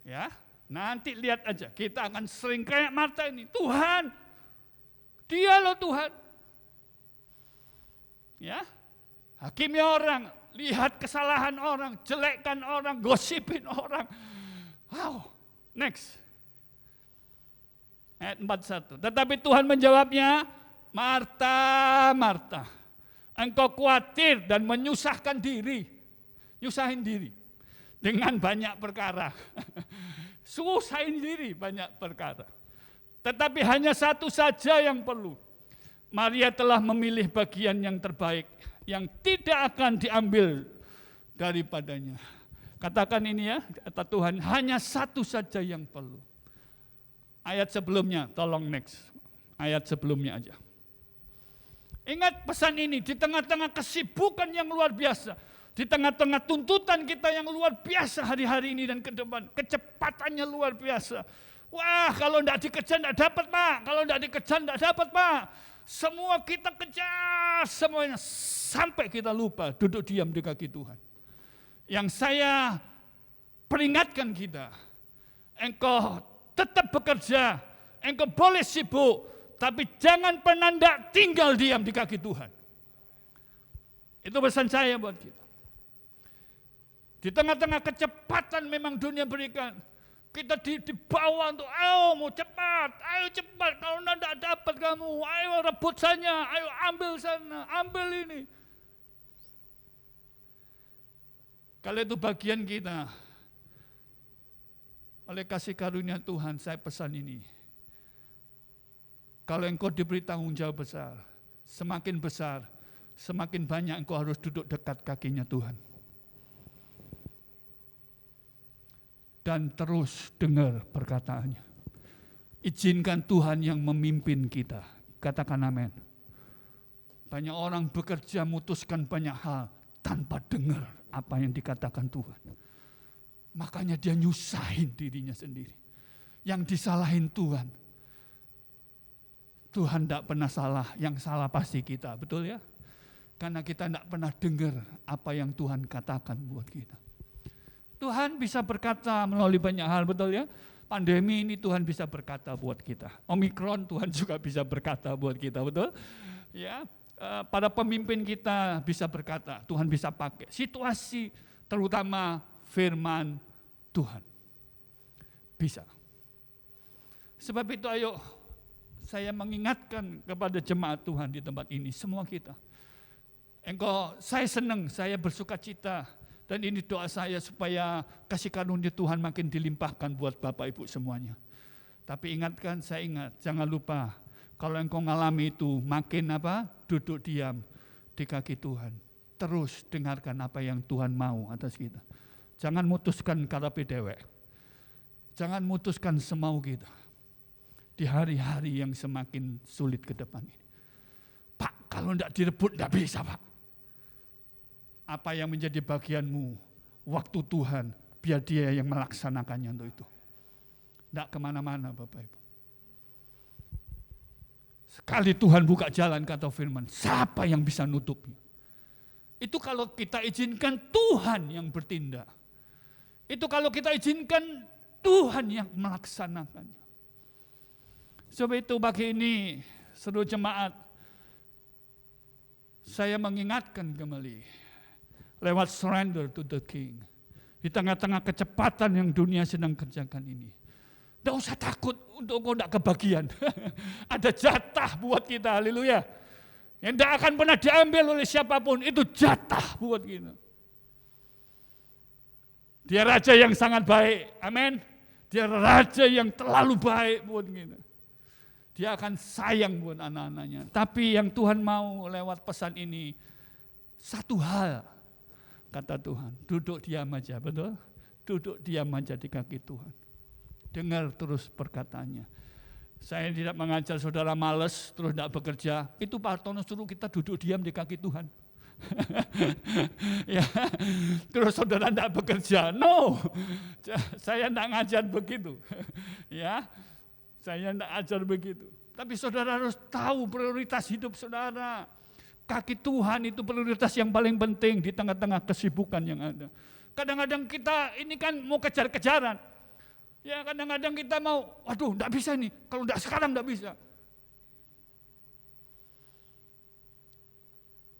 Ya, nanti lihat aja, kita akan sering kayak Marta ini. Tuhan, dia loh Tuhan. Ya, hakimi orang, lihat kesalahan orang, jelekkan orang, gosipin orang. Wow, next. Ayat 41. Tetapi Tuhan menjawabnya, Marta, Marta, engkau khawatir dan menyusahkan diri. Nyusahin diri dengan banyak perkara. Susahin diri banyak perkara. Tetapi hanya satu saja yang perlu. Maria telah memilih bagian yang terbaik, yang tidak akan diambil daripadanya. Katakan ini ya, kata Tuhan, hanya satu saja yang perlu. Ayat sebelumnya, tolong next. Ayat sebelumnya aja. Ingat pesan ini, di tengah-tengah kesibukan yang luar biasa, di tengah-tengah tuntutan kita yang luar biasa hari-hari ini dan ke depan, kecepatannya luar biasa. Wah, kalau tidak dikejar tidak dapat Pak, kalau tidak dikejar tidak dapat Pak. Semua kita kejar semuanya, sampai kita lupa duduk diam di kaki Tuhan. Yang saya peringatkan kita, engkau tetap bekerja, engkau boleh sibuk, tapi jangan pernah tinggal diam di kaki Tuhan. Itu pesan saya buat kita. Di tengah-tengah kecepatan memang dunia berikan, kita dibawa untuk, ayo mau cepat, kalau tidak dapat kamu, ayo rebut sana, ayo ambil sana, ambil ini. Kalau itu bagian kita, oleh kasih karunia Tuhan, saya pesan ini. Kalau engkau diberi tanggung jawab besar, semakin banyak engkau harus duduk dekat kakinya Tuhan. Dan terus dengar perkataannya. Izinkan Tuhan yang memimpin kita. Katakan amin. Banyak orang bekerja, memutuskan banyak hal tanpa dengar apa yang dikatakan Tuhan. Makanya dia nyusahin dirinya sendiri. Yang disalahin Tuhan. Tuhan tidak pernah salah, yang salah pasti kita, betul ya? Karena kita tidak pernah dengar apa yang Tuhan katakan buat kita. Tuhan bisa berkata melalui banyak hal, betul ya? Pandemi ini Tuhan bisa berkata buat kita. Omikron Tuhan juga bisa berkata buat kita, betul? Ya, para pemimpin kita bisa berkata, Tuhan bisa pakai situasi terutama firman Tuhan. Bisa. Sebab itu ayo saya mengingatkan kepada jemaat Tuhan di tempat ini, semua kita. Saya senang, saya bersuka cita, dan ini doa saya supaya kasih karunia Tuhan makin dilimpahkan buat Bapak Ibu semuanya. Tapi ingatkan, saya ingat, jangan lupa kalau engkau mengalami itu makin duduk diam di kaki Tuhan. Terus dengarkan apa yang Tuhan mau atas kita. Jangan mutuskan karepe dewek. Jangan mutuskan semau kita. Di hari-hari yang semakin sulit ke depan ini. Pak, kalau tidak direbut tidak bisa, Pak. Apa yang menjadi bagianmu, waktu Tuhan, biar Dia yang melaksanakannya untuk itu. Tidak kemana-mana Bapak Ibu. Sekali Tuhan buka jalan, kata firman, siapa yang bisa nutupnya? Itu kalau kita izinkan Tuhan yang bertindak. Itu kalau kita izinkan Tuhan yang melaksanakannya. Sebab itu pagi ini, seluruh jemaat, saya mengingatkan kembali, lewat surrender to the King. Di tengah-tengah kecepatan yang dunia sedang kerjakan ini. Tidak usah takut untuk kau tidak kebagian. Ada jatah buat kita, haleluya. Yang tidak akan pernah diambil oleh siapapun, itu jatah buat kita. Dia raja yang sangat baik, amin. Dia raja yang terlalu baik buat kita. Dia akan sayang buat anak-anaknya. Tapi yang Tuhan mau lewat pesan ini, satu hal, kata Tuhan, duduk diam aja, betul? Duduk diam aja di kaki Tuhan. Dengar terus perkataannya. Saya tidak mengajar saudara malas, terus tidak bekerja. Itu Pak Hartono suruh kita duduk diam di kaki Tuhan. Ya, terus saudara tidak bekerja. No, saya tidak ngajar begitu. Ya, saya tidak ajar begitu. Tapi saudara harus tahu prioritas hidup saudara. Kaki Tuhan itu prioritas yang paling penting di tengah-tengah kesibukan yang ada. Kadang-kadang kita ini kan mau kejar-kejaran. Ya kadang-kadang kita mau, waduh tidak bisa nih. Kalau tidak sekarang tidak bisa.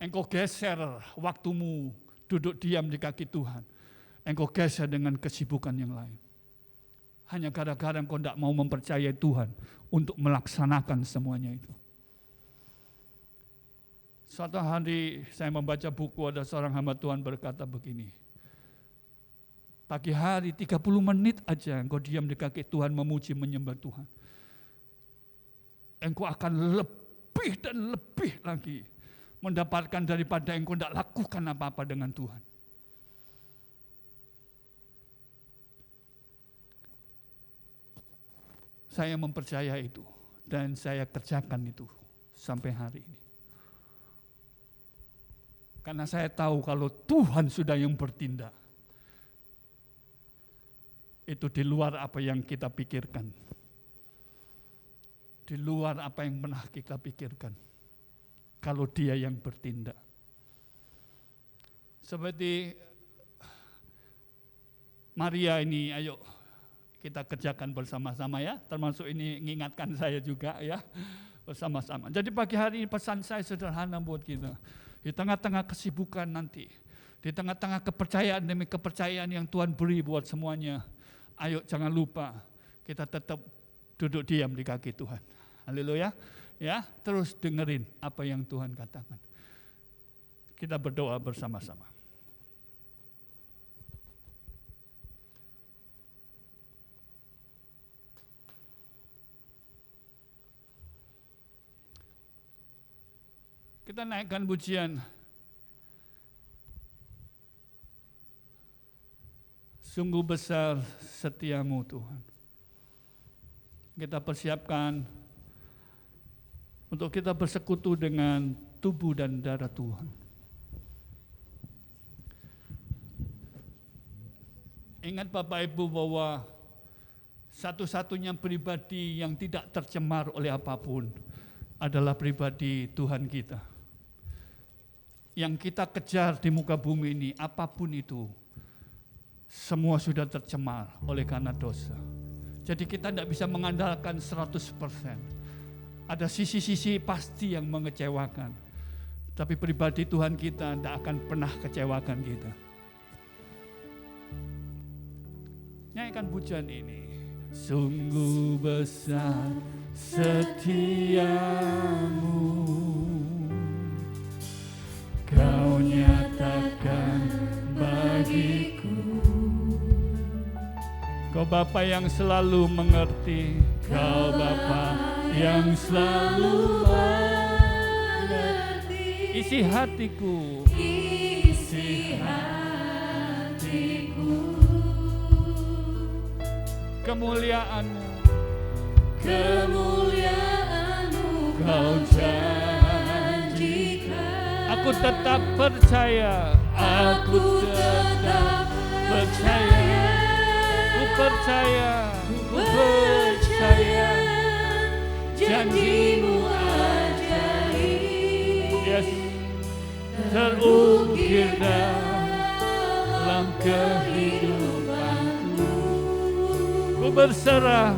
Engkau geser waktumu duduk diam di kaki Tuhan. Engkau geser dengan kesibukan yang lain. Hanya kadang-kadang kau tidak mau mempercayai Tuhan untuk melaksanakan semuanya itu. Suatu hari saya membaca buku, ada seorang hamba Tuhan berkata begini. Pagi hari 30 menit aja engkau diam di kaki Tuhan memuji menyembah Tuhan. Engkau akan lebih dan lebih lagi mendapatkan daripada engkau tidak lakukan apa-apa dengan Tuhan. Saya mempercayai itu dan saya kerjakan itu sampai hari ini. Karena saya tahu kalau Tuhan sudah yang bertindak, itu di luar apa yang kita pikirkan. Di luar apa yang pernah kita pikirkan. Kalau Dia yang bertindak. Seperti Maria ini, ayo kita kerjakan bersama-sama ya, termasuk ini mengingatkan saya juga ya, bersama-sama. Jadi pagi hari ini pesan saya sederhana buat kita. Di tengah-tengah kesibukan nanti, di tengah-tengah kepercayaan demi kepercayaan yang Tuhan beri buat semuanya, ayo jangan lupa kita tetap duduk diam di kaki Tuhan. Haleluya. Ya, terus dengerin apa yang Tuhan katakan. Kita berdoa bersama-sama. Kita naikkan pujian. Sungguh besar setiamu Tuhan. Kita persiapkan untuk kita bersekutu dengan tubuh dan darah Tuhan. Ingat Bapak Ibu bahwa satu-satunya pribadi yang tidak tercemar oleh apapun adalah pribadi Tuhan kita. Yang kita kejar di muka bumi ini, apapun itu, semua sudah tercemar oleh karena dosa. Jadi kita tidak bisa mengandalkan 100%. Ada sisi-sisi pasti yang mengecewakan. Tapi pribadi Tuhan kita tidak akan pernah kecewakan kita. Nyanyikan pujian ini. Sungguh besar setiamu, Kau nyatakan bagiku. Kau Bapa yang selalu mengerti, Kau Bapa yang selalu mengerti. Isi hatiku, isi hatiku, kemuliaan-Mu, kemuliaan-Mu Kau janjikan. Aku tetap percaya, aku tetap percaya, ku percaya, ku percaya, janji-Mu ajaib. Yes, terukir dalam kehidupanku. Ku berserah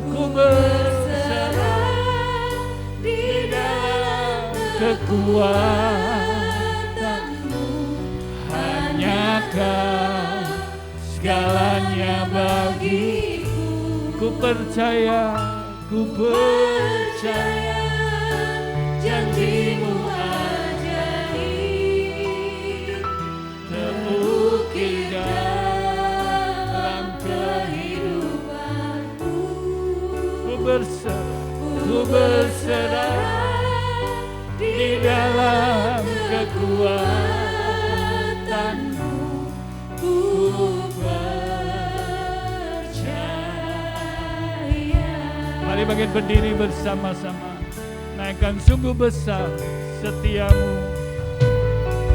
di dalam kekuatan-Mu. Hanya Kau segalanya bagiku. Ku percaya, janji-Mu ajaib, terukir dalam kehidupanku. Ku berserah di dalam kekuatan-Mu. Ku percaya. Mari bangkit berdiri bersama-sama. Naikkan sungguh besar setiamu.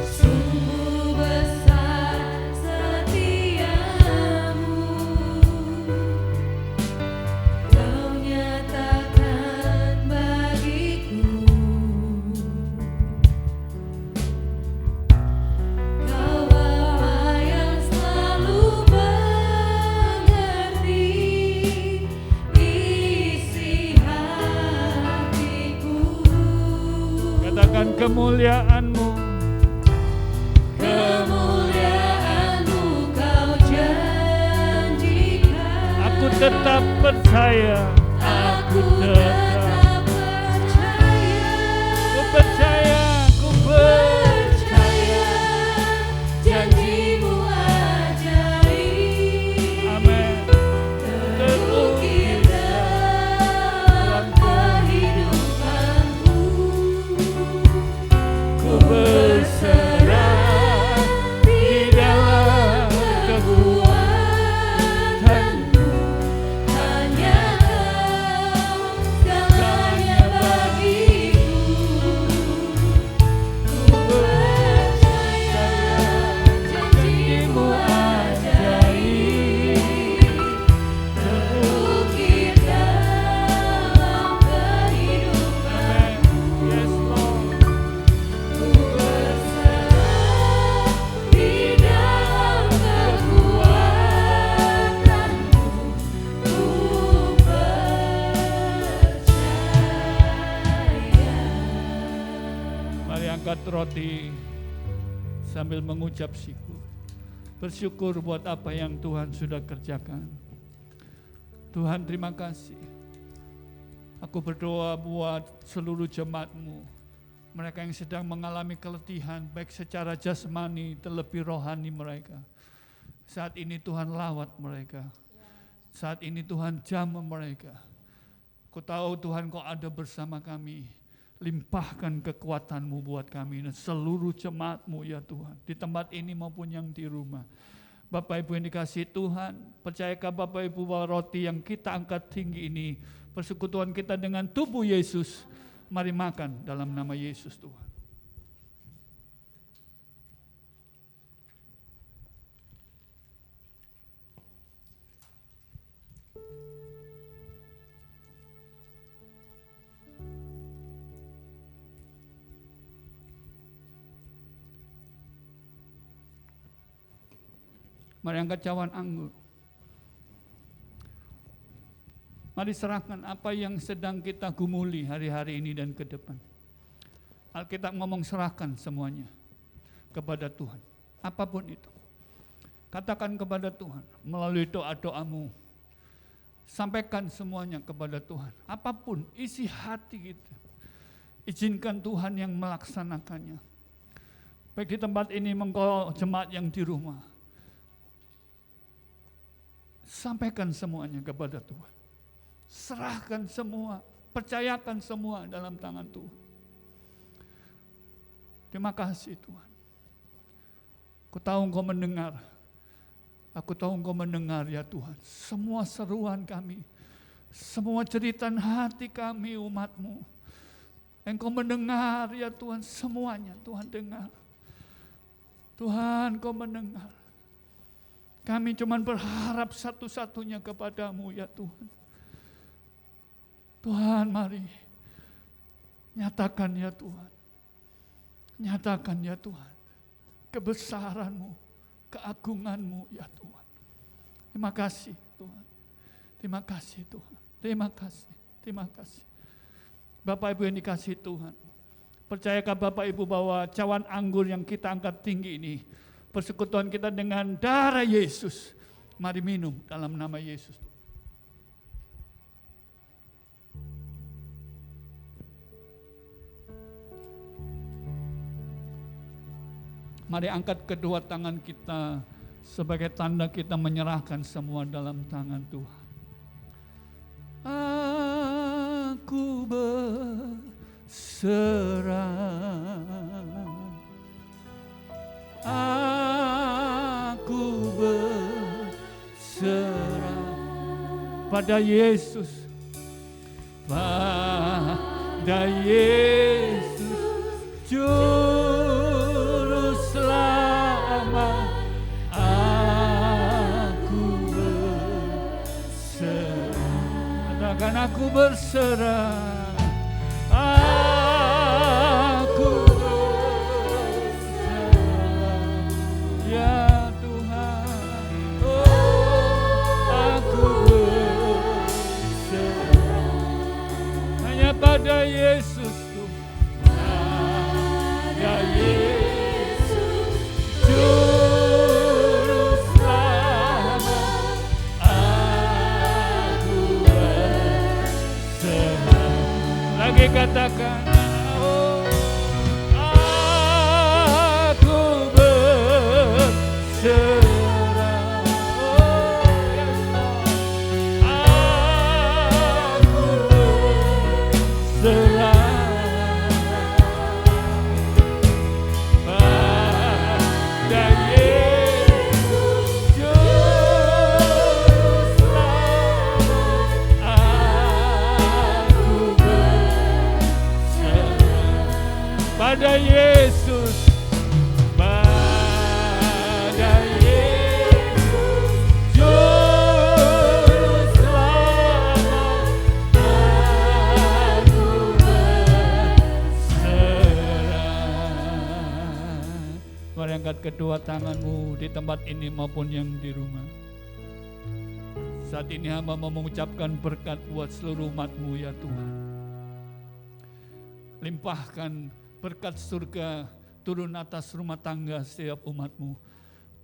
Sungguh besar setiamu, Kau nyatakan bagiku. Kau Bapa yang selalu mengerti isi hatiku. Katakan kemuliaan-Mu, kemuliaan-Mu Kau janjikan. aku tetap percaya, aku tetap percaya, ku percaya, ku percaya. janji-Mu ajaib, Amin. terukir dalam kehidupanku. Ku berserah di dalam kekuatan-Mu. Hanya Kau segalanya bagiku. Ku percaya, janji-Mu ajaib, terukir dalam kehidupanku. Yes, Lord. Ku berserah di dalam kekuatan-Mu. Ku percaya. Mari angkat roti sambil mengucap syukur. Bersyukur buat apa yang Tuhan sudah kerjakan. Tuhan, terima kasih. Aku berdoa buat seluruh jemaat-Mu, mereka yang sedang mengalami keletihan baik secara jasmani terlebih rohani mereka. Saat ini Tuhan lawat mereka. Saat ini Tuhan jamah mereka. Ku tahu Tuhan Kau ada bersama kami. Limpahkan kekuatan-Mu buat kami dan seluruh jemaat-Mu ya Tuhan. Di tempat ini maupun yang di rumah. Bapak Ibu yang dikasihi Tuhan, percayakah Bapak Ibu bahwa roti yang kita angkat tinggi ini persekutuan kita dengan tubuh Yesus. Mari makan dalam nama Yesus Tuhan. Mari angkat cawan anggur. Mari serahkan apa yang sedang kita gumuli hari-hari ini dan ke depan. Alkitab ngomong serahkan semuanya kepada Tuhan. Apapun itu. Katakan kepada Tuhan melalui doa-doamu. Sampaikan semuanya kepada Tuhan. Apapun isi hati kita. Izinkan Tuhan yang melaksanakannya. Baik di tempat ini, engkau jemaat yang di rumah. sampaikan semuanya kepada Tuhan. Serahkan semua, percayakan semua dalam tangan Tuhan. Terima kasih Tuhan. Aku tahu Engkau mendengar. Aku tahu Engkau mendengar ya Tuhan. Semua seruan kami. Semua cerita hati kami umat-Mu. Engkau mendengar ya Tuhan, semuanya Tuhan dengar. Tuhan Engkau mendengar. Kami cuma berharap satu-satunya kepada-Mu ya Tuhan. Tuhan mari, nyatakan ya Tuhan. Nyatakan ya Tuhan, kebesaran-Mu, keagungan-Mu ya Tuhan. Terima kasih Tuhan. Terima kasih Tuhan. Terima kasih. Terima kasih. Bapak Ibu yang dikasihi Tuhan, percayakah Bapak Ibu bahwa cawan anggur yang kita angkat tinggi ini, persekutuan kita dengan darah Yesus. Mari minum dalam nama Yesus. Mari angkat kedua tangan kita sebagai tanda kita menyerahkan semua dalam tangan Tuhan. Aku berserah, aku berserah pada Yesus, pada Yesus Juru Selamat. Aku berserah, katakan aku berserah. Aku berserah, ya Tuhan. Oh, aku berserah hanya pada Yesus Tuhan, pada Yesus Juru Selamat. Aku berserah. Lagi katakan, oh, aku berserah. Oh, yes, Lord. Aku berserah pada Yesus Juru Selamat. Aku pada Yesus, pada Yesus Juru Selamat. Aku berserah. Mari angkat kedua tanganmu di tempat ini maupun yang di rumah. Saat ini hamba mau mengucapkan berkat buat seluruh umat-Mu ya Tuhan. Limpahkan berkat surga turun atas rumah tangga setiap umat-Mu.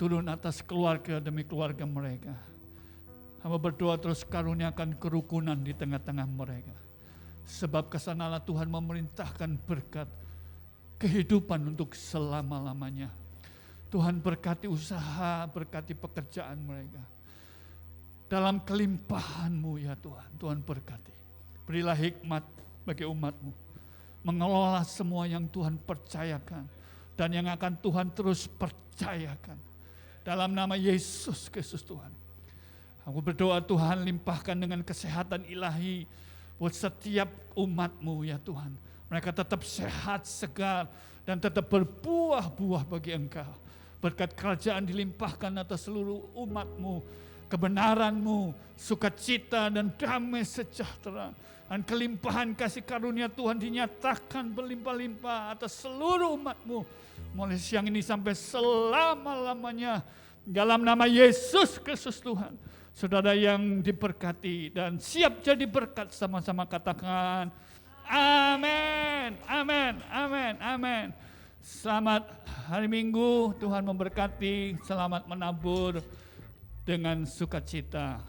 Turun atas keluarga demi keluarga mereka. Hamba berdoa terus karuniakan kerukunan di tengah-tengah mereka. Sebab kesanalah Tuhan memerintahkan berkat kehidupan untuk selama-lamanya. Tuhan berkati usaha, berkati pekerjaan mereka. Dalam kelimpahan-Mu ya Tuhan, Tuhan berkati. Berilah hikmat bagi umat-Mu. Mengelola semua yang Tuhan percayakan dan yang akan Tuhan terus percayakan. Dalam nama Yesus Kristus Tuhan. Aku berdoa Tuhan limpahkan dengan kesehatan ilahi buat setiap umat-Mu ya Tuhan. Mereka tetap sehat, segar dan tetap berbuah-buah bagi Engkau. Berkat kerajaan dilimpahkan atas seluruh umat-Mu. Kebenaran-Mu, sukacita dan damai sejahtera. Dan kelimpahan kasih karunia Tuhan dinyatakan berlimpah-limpah atas seluruh umat-Mu. Mulai siang ini sampai selama-lamanya. Dalam nama Yesus Kristus Tuhan. Saudara yang diberkati dan siap jadi berkat sama-sama katakan amin, amin, amin, amin. Selamat hari Minggu, Tuhan memberkati, selamat menabur dengan sukacita.